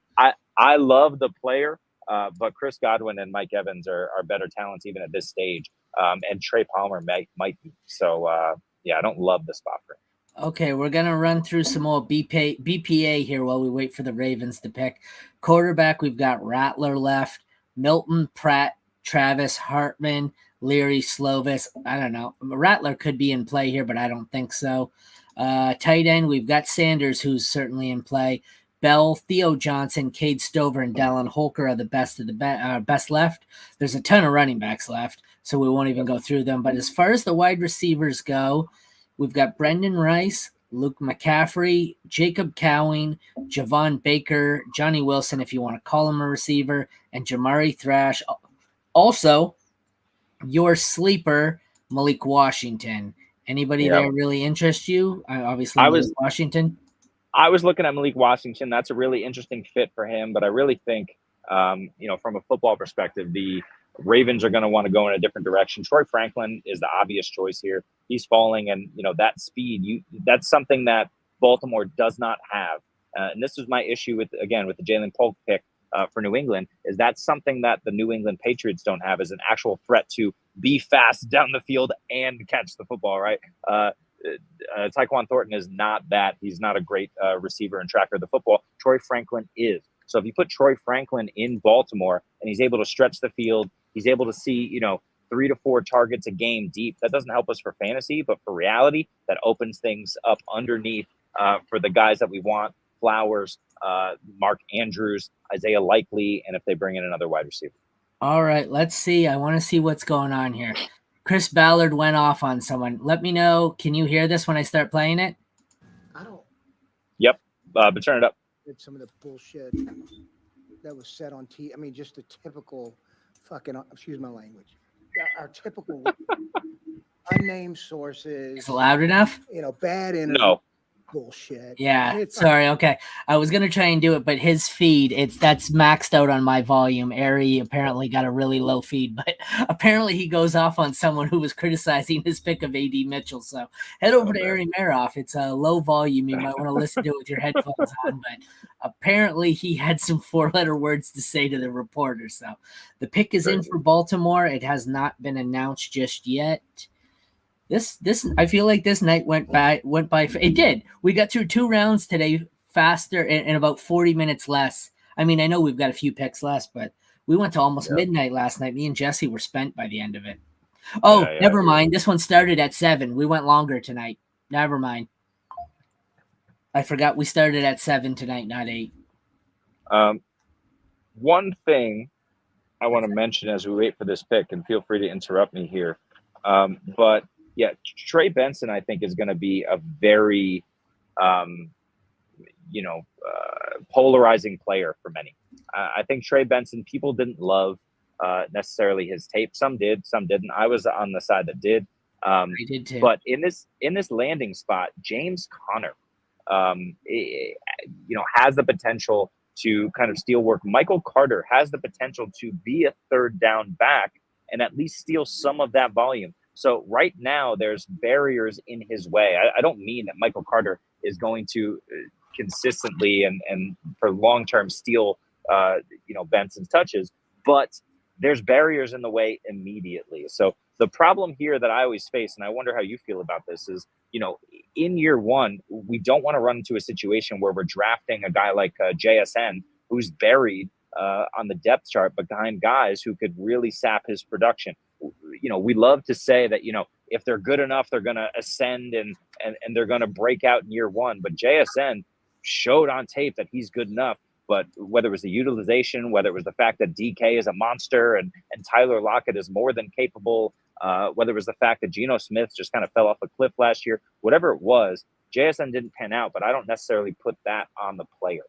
I love the player, but Chris Godwin and Mike Evans are better talents even at this stage. And Trey Palmer might be. So, I don't love the spot for him. Okay, we're going to run through some more BPA here while we wait for the Ravens to pick. Quarterback, we've got Rattler left, Milton, Pratt, Travis, Hartman, Leary, Slovis. I don't know. Rattler could be in play here, but I don't think so. Tight end, we've got Sanders, who's certainly in play. Bell, Theo Johnson, Cade Stover, and Dallin Holker are the best of the best left. There's a ton of running backs left, so we won't even go through them. But as far as the wide receivers go, we've got Brendan Rice, Luke McCaffrey, Jacob Cowing, Javon Baker, Johnny Wilson, if you want to call him a receiver, and Jamari Thrash. Also, your sleeper, Malik Washington. Anybody there really interest you? Obviously, Malik Washington. I was looking at Malik Washington. That's a really interesting fit for him. But I really think, from a football perspective, the Ravens are going to want to go in a different direction. Troy Franklin is the obvious choice here. He's falling, and that speed. That's something that Baltimore does not have. And this is my issue with the Jalen Polk pick for New England. Is that something that the New England Patriots don't have? Is an actual threat to be fast down the field and catch the football, right? Tyquan Thornton is not that. He's not a great receiver and tracker of the football. Troy Franklin is. So if you put Troy Franklin in Baltimore and he's able to stretch the field, he's able to see, 3 to 4 targets a game deep. That doesn't help us for fantasy, but for reality, that opens things up underneath for the guys that we want. Flowers, Mark Andrews, Isaiah Likely, and if they bring in another wide receiver. All right, let's see. I want to see what's going on here. Chris Ballard went off on someone. Let me know. Can you hear this when I start playing it? I don't. Yep, but turn it up. Some of the bullshit that was said on TV. I mean, just the typical fucking, excuse my language, our typical unnamed sources. Is it loud enough? Bad internet. No. Bullshit. Yeah, sorry. Okay. I was going to try and do it, but his feed, that's maxed out on my volume. Ari apparently got a really low feed, but apparently he goes off on someone who was criticizing his pick of AD Mitchell. So head over to Ari Maroff. It's a low volume. You might want to listen to it with your headphones on, but apparently he had some 4-letter words to say to the reporter. So the pick is in for Baltimore. It has not been announced just yet. This I feel like this night went by. It did. We got through 2 rounds today faster and about 40 minutes less. I mean, I know we've got a few picks less, but we went to almost midnight last night. Me and Jesse were spent by the end of it. Oh, never mind. This one started at 7. We went longer tonight. Never mind. I forgot we started at 7 tonight, not 8. One thing I want to mention as we wait for this pick, and feel free to interrupt me here, but yeah, Trey Benson, I think, is going to be a very, polarizing player for many. I think Trey Benson, people didn't love necessarily his tape. Some did, some didn't. I was on the side that did. I did too. But in this landing spot, James Conner, has the potential to kind of steal work. Michael Carter has the potential to be a third down back and at least steal some of that volume. So right now there's barriers in his way. I don't mean that Michael Carter is going to consistently and for long-term steal, Benson's touches, but there's barriers in the way immediately. So the problem here that I always face, and I wonder how you feel about this, is, in year one, we don't want to run into a situation where we're drafting a guy like JSN who's buried on the depth chart behind guys who could really sap his production. We love to say that, if they're good enough, they're going to ascend and they're going to break out in year one. But JSN showed on tape that he's good enough. But whether it was the utilization, whether it was the fact that DK is a monster and Tyler Lockett is more than capable, whether it was the fact that Geno Smith just kind of fell off a cliff last year, whatever it was, JSN didn't pan out, but I don't necessarily put that on the player.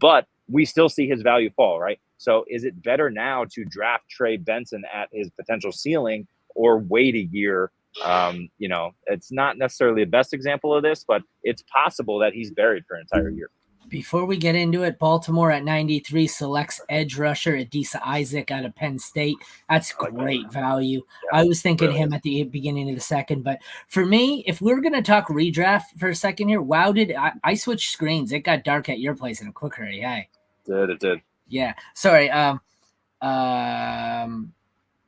But we still see his value fall, right? So is it better now to draft Trey Benson at his potential ceiling or wait a year? It's not necessarily the best example of this, but it's possible that he's buried for an entire year. Before we get into it, Baltimore at 93 selects edge rusher Adisa Isaac out of Penn State. That's great value. Yeah, I was thinking him at the beginning of the second, but for me, if we're going to talk redraft for a second here, wow, did I switched screens? It got dark at your place in a quick hurry. Hey, it did. Yeah, sorry.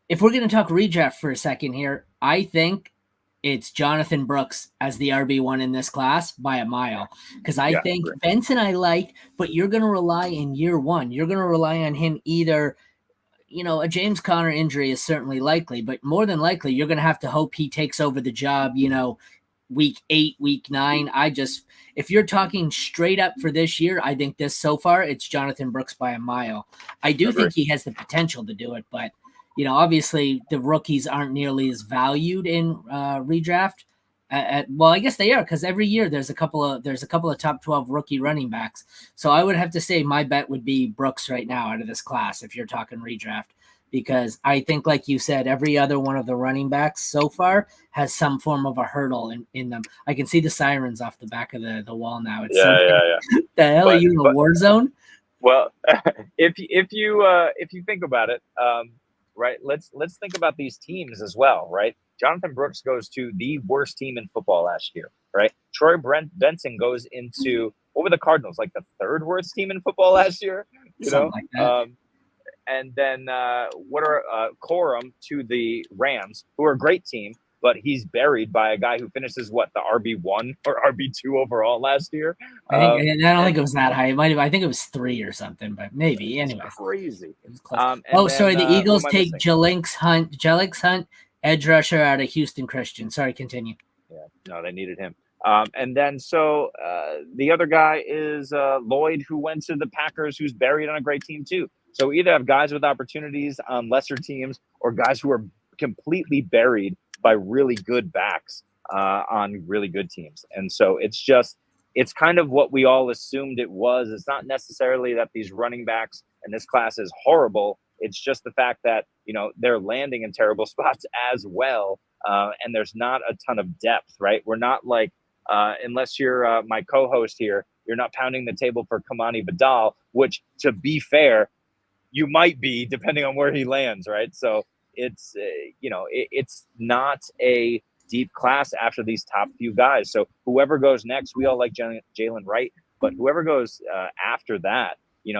If we're going to talk redraft for a second here, I think it's Jonathan Brooks as the RB1 in this class by a mile. Because I think Benson I like, but you're going to rely in year one. You're going to rely on him either, a James Conner injury is certainly likely, but more than likely you're going to have to hope he takes over the job, week 8, week 9. If you're talking straight up for this year, I think so far it's Jonathan Brooks by a mile. I do think he has the potential to do it, but obviously the rookies aren't nearly as valued in redraft. I guess they are, because every year there's a couple of top 12 rookie running backs. So I would have to say my bet would be Brooks right now out of this class if you're talking redraft, because I think, like you said, every other one of the running backs so far has some form of a hurdle in them. I can see the sirens off the back of the wall now. It's the hell are you in a war zone? Well, if you think about it, right, let's think about these teams as well, right? Jonathan Brooks goes to the worst team in football last year, right? Troy Benson goes into, what were the Cardinals, like the 3rd worst team in football last year? Something like that. And then what are Corum to the Rams, who are a great team, but he's buried by a guy who finishes the RB1 or RB2 overall last year. I don't think it was that high. I think it was 3 or something, but maybe. Anyway, crazy. It was close. Sorry. The Eagles take Jelix Hunt, edge rusher out of Houston Christian. Sorry, continue. Yeah, no, they needed him. And then the other guy is Lloyd, who went to the Packers, who's buried on a great team too. So we either have guys with opportunities on lesser teams or guys who are completely buried by really good backs on really good teams. And so it's kind of what we all assumed it was. It's not necessarily that these running backs in this class is horrible. It's just the fact that, they're landing in terrible spots as well. And there's not a ton of depth, right? We're not like, unless you're my co-host here, you're not pounding the table for Kamani Badal, which, to be fair, you might be depending on where he lands, right? So it's, it's not a deep class after these top few guys. So whoever goes next, we all like Jalen Wright, but whoever goes after that,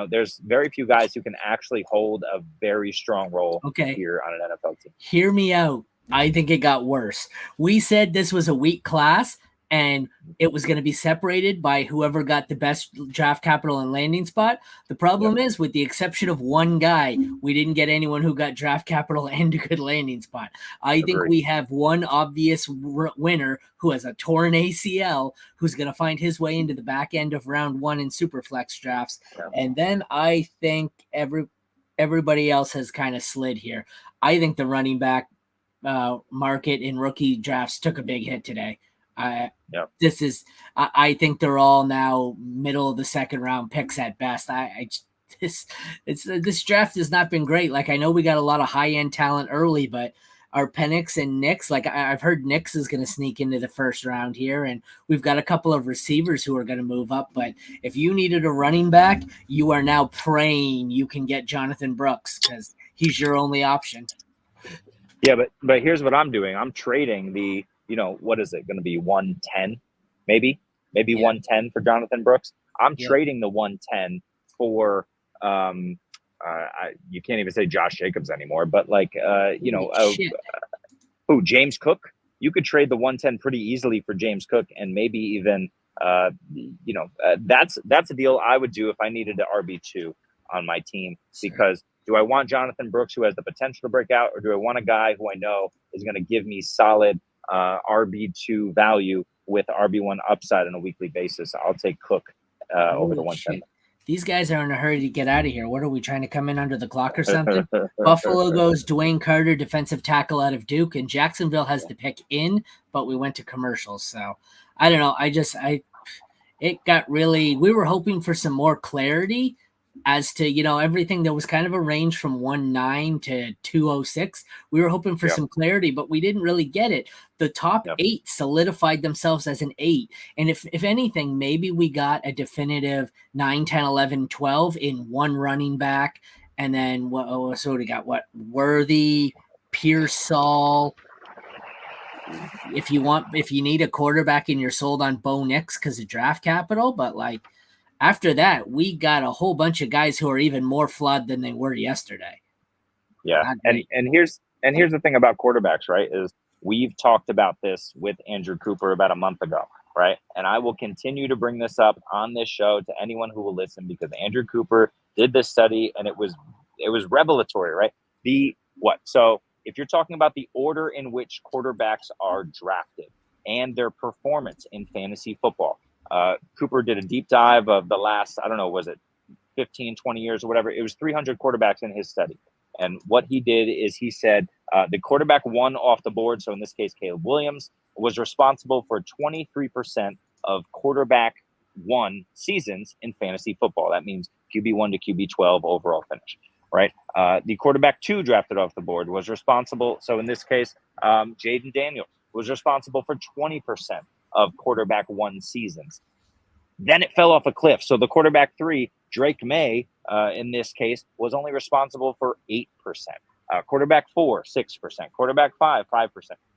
there's very few guys who can actually hold a very strong role here on an NFL team. Hear me out. I think it got worse. We said this was a weak class and it was going to be separated by whoever got the best draft capital and landing spot. The problem is, with the exception of one guy, we didn't get anyone who got draft capital and a good landing spot. I think we have one obvious winner who has a torn ACL, who's going to find his way into the back end of round 1 in Superflex drafts. Yeah. And then I think everybody else has kind of slid here. I think the running back market in rookie drafts took a big hit today. I think they're all now middle of the second round picks at best. This draft has not been great. Like, I know we got a lot of high end talent early, but our Penix and Nix, like I've heard Nix is going to sneak into the first round here, and we've got a couple of receivers who are going to move up. But if you needed a running back, you are now praying you can get Jonathan Brooks because he's your only option. Yeah, but here's what I'm doing. I'm trading the, what is it going to be, 110, maybe 110 for Jonathan Brooks. I'm trading the 110 for you can't even say Josh Jacobs anymore, but James Cook. You could trade the 110 pretty easily for James Cook, and maybe even that's a deal I would do if I needed an RB2 on my team. Because do I want Jonathan Brooks, who has the potential to break out, or do I want a guy who I know is going to give me solid RB2 value with RB1 upside on a weekly basis? I'll take Cook over the 110. These guys are in a hurry to get out of here. What are we trying to come in under the clock or something? Buffalo goes Dwayne Carter, defensive tackle out of Duke, and Jacksonville has the pick in, but we went to commercials. So I don't know. It got really, we were hoping for some more clarity as to, everything. There was kind of a range from 1.9 to 206. We were hoping for some clarity, but we didn't really get it. The top 8 solidified themselves as an 8. And if anything, maybe we got a definitive 9, 10, 11, 12 in one running back. And then so we got Worthy, Pearsall. If you need a quarterback and you're sold on Bo Nix because of draft capital, but after that, we got a whole bunch of guys who are even more flawed than they were yesterday. Yeah. And here's the thing about quarterbacks, right? Is we've talked about this with Andrew Cooper about a month ago, right? And I will continue to bring this up on this show to anyone who will listen, because Andrew Cooper did this study and it was revelatory, right? So if you're talking about the order in which quarterbacks are drafted and their performance in fantasy football, Cooper did a deep dive of the last, I don't know, was it 15, 20 years or whatever? It was 300 quarterbacks in his study. And what he did is he said the quarterback 1 off the board, so in this case, Caleb Williams, was responsible for 23% of quarterback 1 seasons in fantasy football. That means QB1 to QB12 overall finish, right? The quarterback 2 drafted off the board was responsible. So in this case, Jaden Daniels was responsible for 20% of quarterback 1 seasons. Then it fell off a cliff. So the quarterback 3, Drake May, in this case, was only responsible for 8%. Quarterback 4, 6%. Quarterback 5, 5%.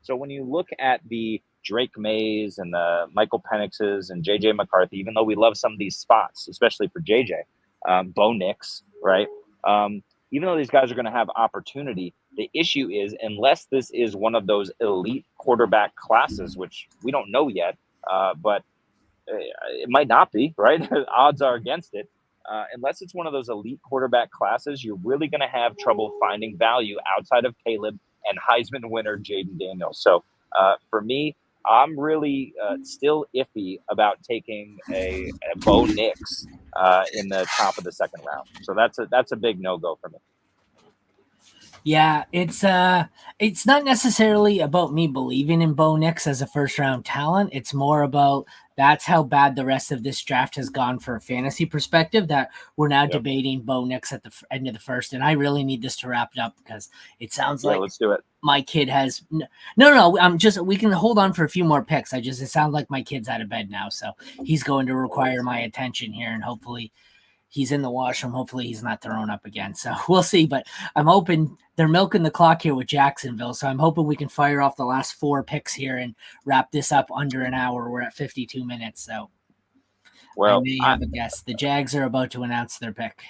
So when you look at the Drake Mays and the Michael Penixes and JJ McCarthy, even though we love some of these spots, especially for JJ, Bo Nix, right? Even though these guys are going to have opportunity, the issue is, unless this is one of those elite quarterback classes, which we don't know yet, but it might not be, right? Odds are against it. Unless it's one of those elite quarterback classes, you're really going to have trouble finding value outside of Caleb and Heisman winner Jaden Daniels. So for me, I'm really still iffy about taking a Bo Nix in the top of the second round. So that's a big no-go for me. Yeah, it's not necessarily about me believing in Bo Nix as a first round talent. It's more about that's how bad the rest of this draft has gone for a fantasy perspective, that we're now debating Bo Nix at the end of the first. And I really need this to wrap it up because it sounds like let's do it. My kid has no. We can hold on for a few more picks. It sounds like my kid's out of bed now, so he's going to require my attention here, and hopefully he's in the washroom. Hopefully he's not thrown up again. So we'll see. But I'm hoping they're milking the clock here with Jacksonville. So I'm hoping we can fire off the last 4 picks here and wrap this up under an hour. We're at 52 minutes. So I may have a guess. The Jags are about to announce their pick.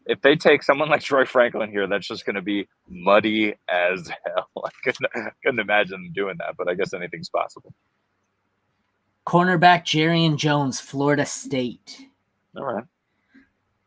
If they take someone like Troy Franklin here, that's just going to be muddy as hell. I couldn't imagine them doing that, but I guess anything's possible. Cornerback Jarian Jones, Florida State. All right.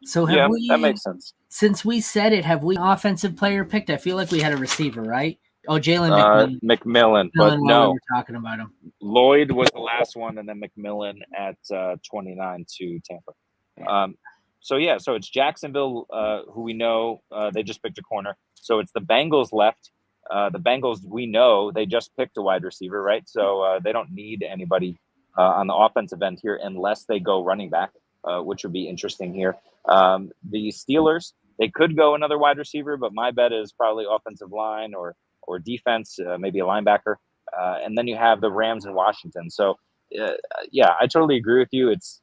So that makes sense. Since we said it, have we offensive player picked? I feel like we had a receiver, right? Oh, Jalen McMillan, but no. We were talking about him. Lloyd was the last one, and then McMillan at 29 to Tampa. Yeah. So it's Jacksonville, who we know they just picked a corner. So it's the Bengals left. The Bengals, we know they just picked a wide receiver, right? So they don't need anybody on the offensive end here unless they go running back, which would be interesting here. The Steelers, they could go another wide receiver, but my bet is probably offensive line or defense, maybe a linebacker. And then you have the Rams in Washington. So, I totally agree with you. It's,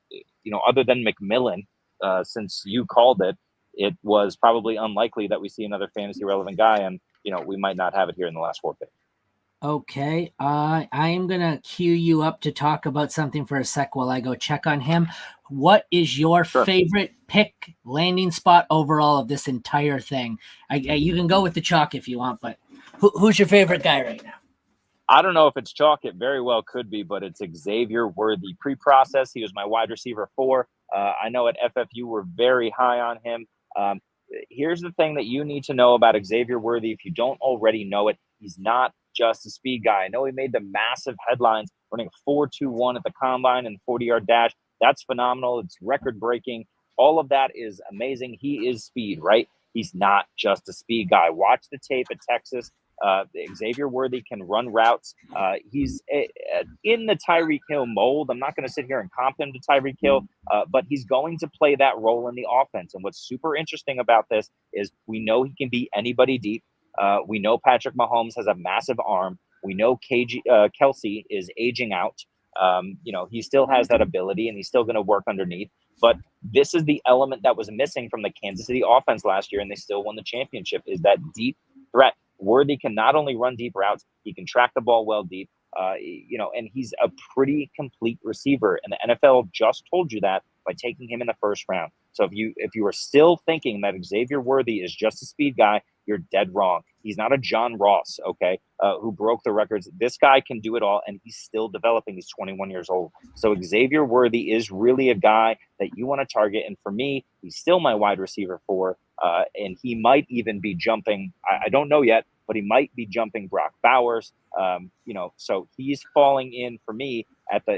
other than McMillan, since you called it, it was probably unlikely that we see another fantasy relevant guy. And, we might not have it here in the last 4 picks. Okay. I am going to cue you up to talk about something for a sec while I go check on him. What is your favorite pick landing spot overall of this entire thing? You can go with the chalk if you want, but who's your favorite guy right now? I don't know if it's chalk. It very well could be, but it's Xavier Worthy. Pre-process, he was my wide receiver 4. I know at FFU we're very high on him. Here's the thing that you need to know about Xavier Worthy. If you don't already know it, he's not just a speed guy. I know he made the massive headlines running 4.21 at the combine and 40-yard dash. That's phenomenal. It's record breaking. All of that is amazing. He is speed, right? He's not just a speed guy. Watch the tape at Texas. Xavier Worthy can run routes. He's in the Tyreek Hill mold. I'm not going to sit here and comp him to Tyreek Hill, but he's going to play that role in the offense. And what's super interesting about this is we know he can beat anybody deep. We know Patrick Mahomes has a massive arm. We know Kelsey is aging out. He still has that ability, and he's still going to work underneath. But this is the element that was missing from the Kansas City offense last year, and they still won the championship, is that deep threat. Worthy can not only run deep routes, he can track the ball well deep, and he's a pretty complete receiver. And the NFL just told you that by taking him in the first round. So if you are still thinking that Xavier Worthy is just a speed guy, you're dead wrong. He's not a John Ross, okay, who broke the records. This guy can do it all, and he's still developing. He's 21 years old. So Xavier Worthy is really a guy that you want to target. And for me, he's still my wide receiver 4, and he might even be jumping. I don't know yet, but he might be jumping Brock Bowers. So he's falling in for me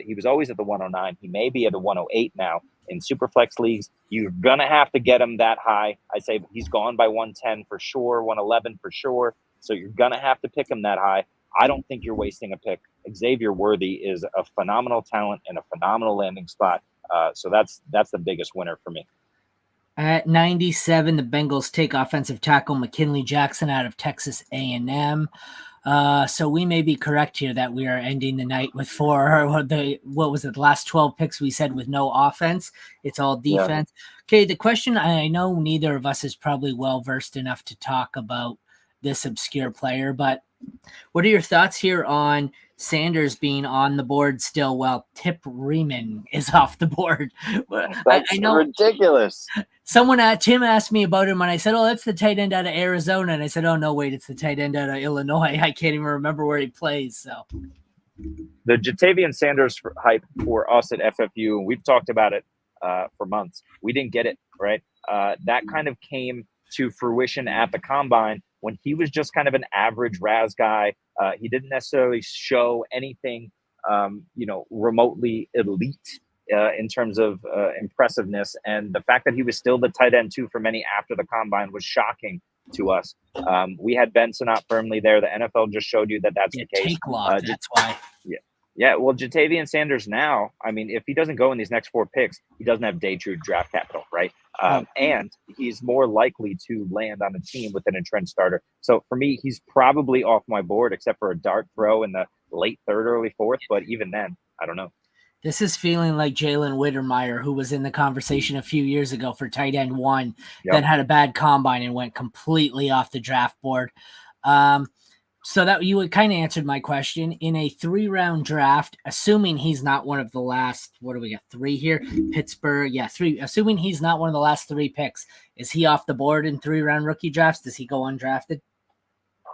he was always at the 109. He may be at the 108 now. In Superflex leagues, you're going to have to get him that high. I say he's gone by 110 for sure, 111 for sure. So you're going to have to pick him that high. I don't think you're wasting a pick. Xavier Worthy is a phenomenal talent and a phenomenal landing spot. So that's the biggest winner for me. At 97, the Bengals take offensive tackle McKinley Jackson out of Texas A&M. So we may be correct here that we are ending the night with the last 12 picks we said with no offense. It's all defense. Yeah. Okay, the question, I know neither of us is probably well-versed enough to talk about this obscure player, but what are your thoughts here on Sanders being on the board still while Tip Riemann is off the board? That's I know ridiculous. Tim asked me about him, and I said, "Oh, that's the tight end out of Arizona." And I said, "Oh no, wait, it's the tight end out of Illinois. I can't even remember where he plays." So, the Jatavian Sanders hype for us at FFU, we've talked about it for months. We didn't get it right. That kind of came to fruition at the combine when he was just kind of an average Raz guy. He didn't necessarily show anything, remotely elite in terms of impressiveness. And the fact that he was still the tight end 2 for many after the combine was shocking to us. We had Benson not firmly there. The NFL just showed you that that's the case. Take lock, that's why. Yeah. Well, Jatavian Sanders now, I mean, if he doesn't go in these next 4 picks, he doesn't have day true draft capital, right? And he's more likely to land on a team with an entrenched starter. So for me, he's probably off my board, except for a dart throw in the late 3rd, early 4th. But even then, I don't know. This is feeling like Jalen Wittermeyer, who was in the conversation a few years ago for tight end 1, then had a bad combine and went completely off the draft board. So that you would kind of answered my question. In a 3-round draft, assuming he's not one of the last, what do we got, 3 here? Pittsburgh, 3. Assuming he's not one of the last 3 picks, is he off the board in 3-round rookie drafts? Does he go undrafted?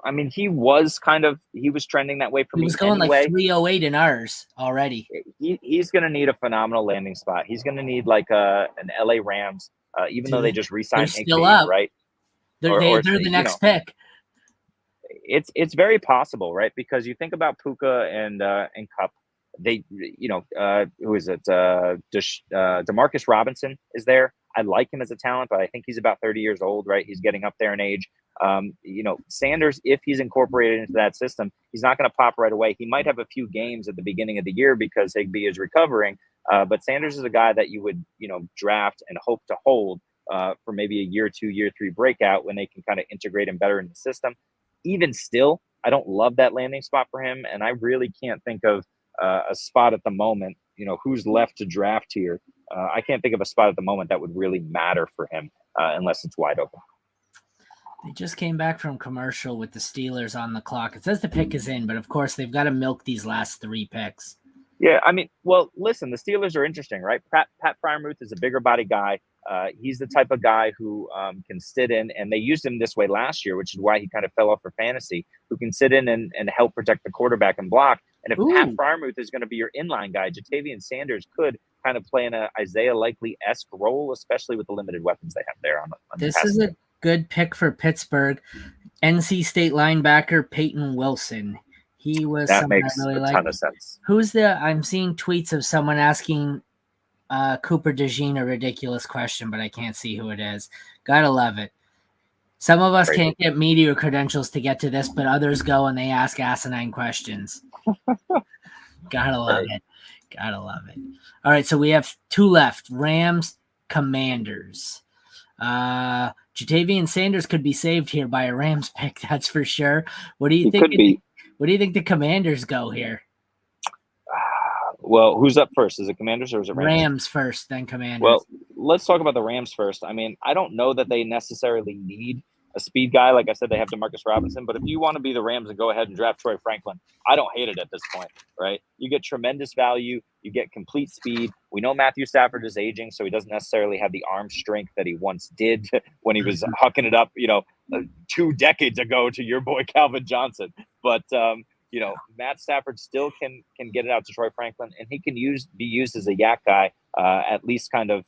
I mean, he was trending that way for me. He was going anyway. Like 308 in ours already. He's going to need a phenomenal landing spot. He's going to need like an LA Rams, even though they just re-signed Hank Bean, right? They're the next pick. It's very possible, right? Because you think about Puka and Kupp, they, who is it? Demarcus Robinson is there. I like him as a talent, but I think he's about 30 years old, right? He's getting up there in age. Sanders, if he's incorporated into that system, he's not going to pop right away. He might have a few games at the beginning of the year because Higbee is recovering. But Sanders is a guy that you would, draft and hope to hold for maybe a year 2, year 3 breakout when they can kind of integrate him better in the system. Even still, I don't love that landing spot for him, and I really can't think of a spot at the moment. Who's left to draft here? I can't think of a spot at the moment that would really matter for him unless it's wide open. They just came back from commercial with the Steelers on the clock. It says the pick is in, but of course they've got to milk these last 3 picks. Yeah, I mean, well, listen, the Steelers are interesting, right? Pat Freiermuth is a bigger body guy. He's the type of guy who can sit in, and they used him this way last year, which is why he kind of fell off for fantasy, who can sit in and help protect the quarterback and block. And if Pat Freiermuth is going to be your inline guy, Jatavian Sanders could kind of play in a Isaiah Likely-esque role, especially with the limited weapons they have there on this is a good pick for Pittsburgh. NC State linebacker Peyton Wilson. He was that makes a ton of sense. I'm seeing tweets of someone asking Cooper DeJean a ridiculous question, but I can't see who it is. Gotta love it. Some of us can't get media credentials to get to this, but others go and they ask asinine questions. Gotta love it. Gotta love it. All right, so we have 2 left. Rams, Commanders. Jatavian Sanders could be saved here by a Rams pick, that's for sure. What do you think? What do you think the Commanders go here? Well, who's up first? Is it Commanders or is it Rams? Rams first, then Commanders. Well, let's talk about the Rams first. I mean, I don't know that they necessarily need a speed guy. Like I said, they have DeMarcus Robinson. But if you want to be the Rams and go ahead and draft Troy Franklin, I don't hate it at this point, right? You get tremendous value. You get complete speed. We know Matthew Stafford is aging, so he doesn't necessarily have the arm strength that he once did when he was hucking it up, 2 decades ago to your boy Calvin Johnson. But Matt Stafford still can get it out to Troy Franklin, and he can be used as a yak guy, at least kind of,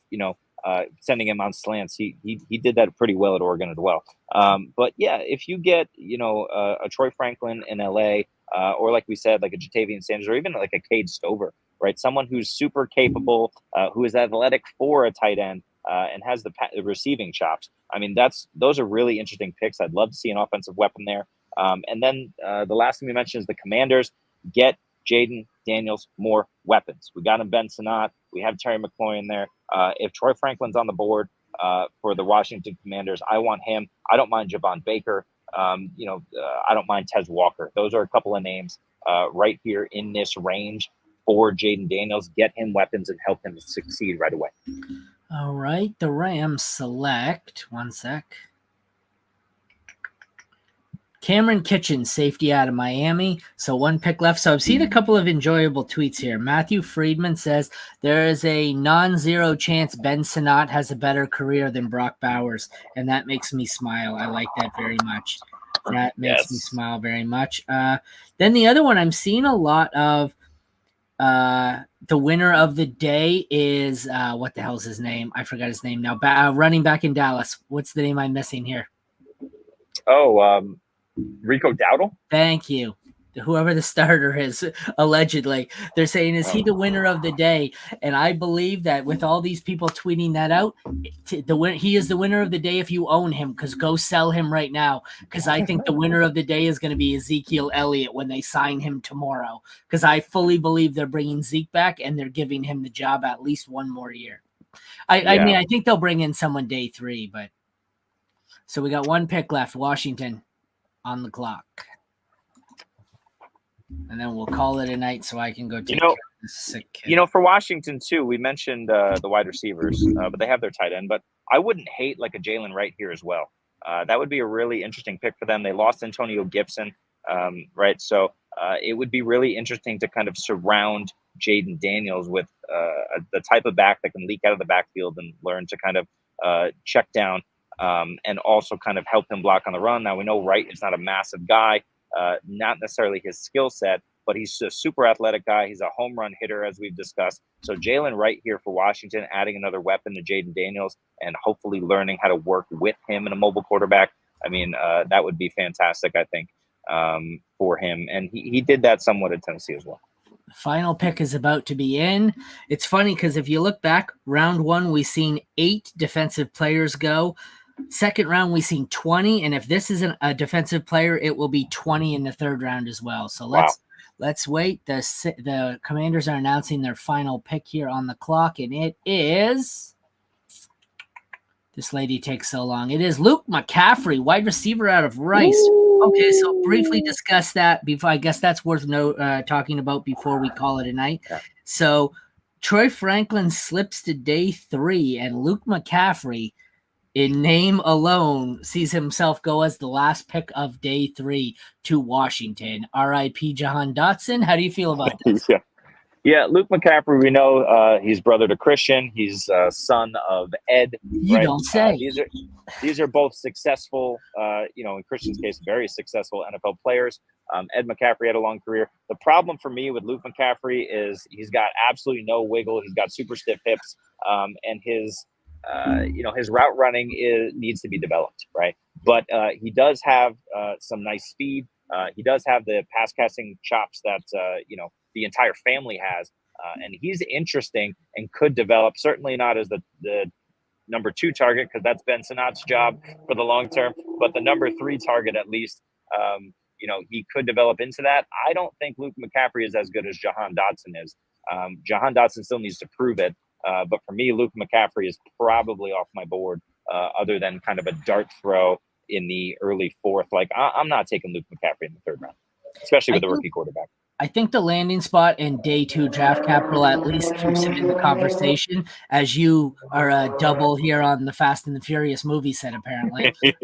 sending him on slants. He did that pretty well at Oregon as well. But yeah, if you get, a Troy Franklin in LA, or like we said, like a Jatavian Sanders, or even like a Cade Stover, right? Someone who's super capable, who is athletic for a tight end, and has the receiving chops. I mean, those are really interesting picks. I'd love to see an offensive weapon there. And then the last thing we mentioned is the Commanders. Get Jaden Daniels more weapons. We got him Ben Sinnott. We have Terry McLaurin there. If Troy Franklin's on the board for the Washington Commanders, I want him. I don't mind Javon Baker. I don't mind Tez Walker. Those are a couple of names right here in this range for Jaden Daniels. Get him weapons and help him succeed right away. All right, the Rams select. One sec. Cameron Kitchens, safety out of Miami. So 1 pick left. So I've seen a couple of enjoyable tweets here. Matthew Friedman says there is a non-zero chance Ben Sinnott has a better career than Brock Bowers, and that makes me smile. I like that very much. That makes me smile very much. Then the other one I'm seeing a lot of, the winner of the day is, what the hell's his name? I forgot his name now. Running back in Dallas. What's the name I'm missing here? Rico Dowdle? Thank you. Whoever the starter is, allegedly. They're saying, is he the winner of the day? And I believe that with all these people tweeting that out, he is the winner of the day if you own him, because go sell him right now. Because I think the winner of the day is going to be Ezekiel Elliott when they sign him tomorrow. Because I fully believe they're bringing Zeke back and they're giving him the job at least 1 more year. I mean, I think they'll bring in someone day 3, but so we got 1 pick left. Washington on the clock. And then we'll call it a night so I can go take care of this sick kid. For Washington, too, we mentioned the wide receivers, but they have their tight end. But I wouldn't hate like a Jalen Wright here as well. That would be a really interesting pick for them. They lost Antonio Gibson, right? So it would be really interesting to kind of surround Jaden Daniels with the type of back that can leak out of the backfield and learn to kind of check down and also kind of help him block on the run. Now, we know Wright is not a massive guy. Not necessarily his skill set, but he's a super athletic guy. He's a home run hitter, as we've discussed. So Jalen Wright here for Washington, adding another weapon to Jaden Daniels and hopefully learning how to work with him in a mobile quarterback. I mean, that would be fantastic, I think, for him. And he did that somewhat at Tennessee as well. Final pick is about to be in. It's funny because if you look back, round 1, we've seen 8 defensive players go. Second round, we've seen 20, and if this isn't a defensive player, it will be 20 in the 3rd round as well. So let's wait. The Commanders are announcing their final pick here on the clock, and it is – this lady takes so long. It is Luke McCaffrey, wide receiver out of Rice. Ooh. Okay, so briefly discuss that before. I guess that's worth talking about before we call it a night. Yeah. So Troy Franklin slips to day 3, and Luke McCaffrey – in name alone, sees himself go as the last pick of day 3 to Washington. R.I.P. Jahan Dotson. How do you feel about this? Yeah, Luke McCaffrey, we know he's brother to Christian. He's son of Ed. You don't say. These are both successful, in Christian's case, very successful NFL players. Ed McCaffrey had a long career. The problem for me with Luke McCaffrey is he's got absolutely no wiggle. He's got super stiff hips, and his route running needs to be developed, right? But he does have some nice speed. He does have the pass casting chops that the entire family has. And he's interesting and could develop, certainly not as the number 2 target, because that's Ben Sinat's job for the long term, but the number 3 target at least. He could develop into that. I don't think Luke McCaffrey is as good as Jahan Dotson is. Jahan Dotson still needs to prove it. But for me, Luke McCaffrey is probably off my board, other than kind of a dart throw in the early 4th. Like, I'm not taking Luke McCaffrey in the 3rd round, especially with a rookie quarterback. I think the landing spot in day 2 draft capital at least keeps him in the conversation, as you are a double here on the Fast and the Furious movie set, apparently. But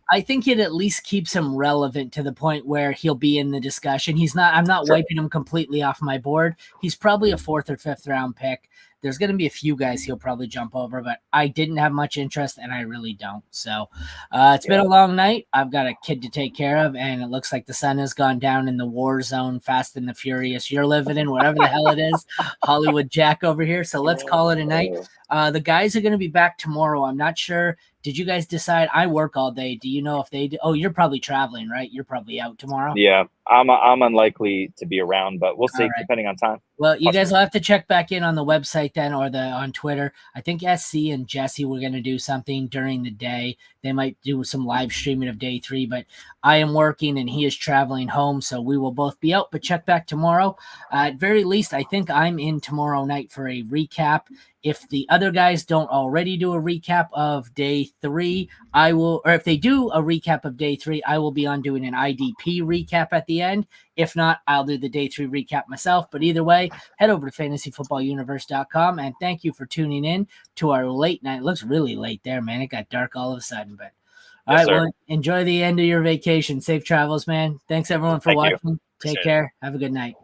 I think it at least keeps him relevant to the point where he'll be in the discussion. I'm not wiping him completely off my board. He's probably a 4th or 5th round pick. There's going to be a few guys he'll probably jump over, but I didn't have much interest, and I really don't. So it's been a long night. I've got a kid to take care of, and it looks like the sun has gone down in the war zone, Fast and the Furious you're living in, whatever the hell it is, Hollywood Jack over here. So let's call it a night. The guys are going to be back tomorrow. I'm not sure. Did you guys decide? I work all day. Do you know if they do? Oh, you're probably traveling, right? You're probably out tomorrow. Yeah, I'm unlikely to be around, but we'll see, depending on time. Well, you guys will have to check back in on the website then, or on Twitter. I think SC and Jesse were going to do something during the day. They might do some live streaming of day 3, but I am working and he is traveling home, so we will both be out. But check back tomorrow. At very least, I think I'm in tomorrow night for a recap. If the other guys don't already do a recap of day 3, I will, or if they do a recap of day 3, I will be on doing an IDP recap at the end. If not, I'll do the day 3 recap myself. But either way, head over to fantasyfootballuniverse.com, and thank you for tuning in to our late night. It looks really late there, man. It got dark all of a sudden, but all right, well, enjoy the end of your vacation. Safe travels, man. Thanks everyone for watching. Take care. Have a good night.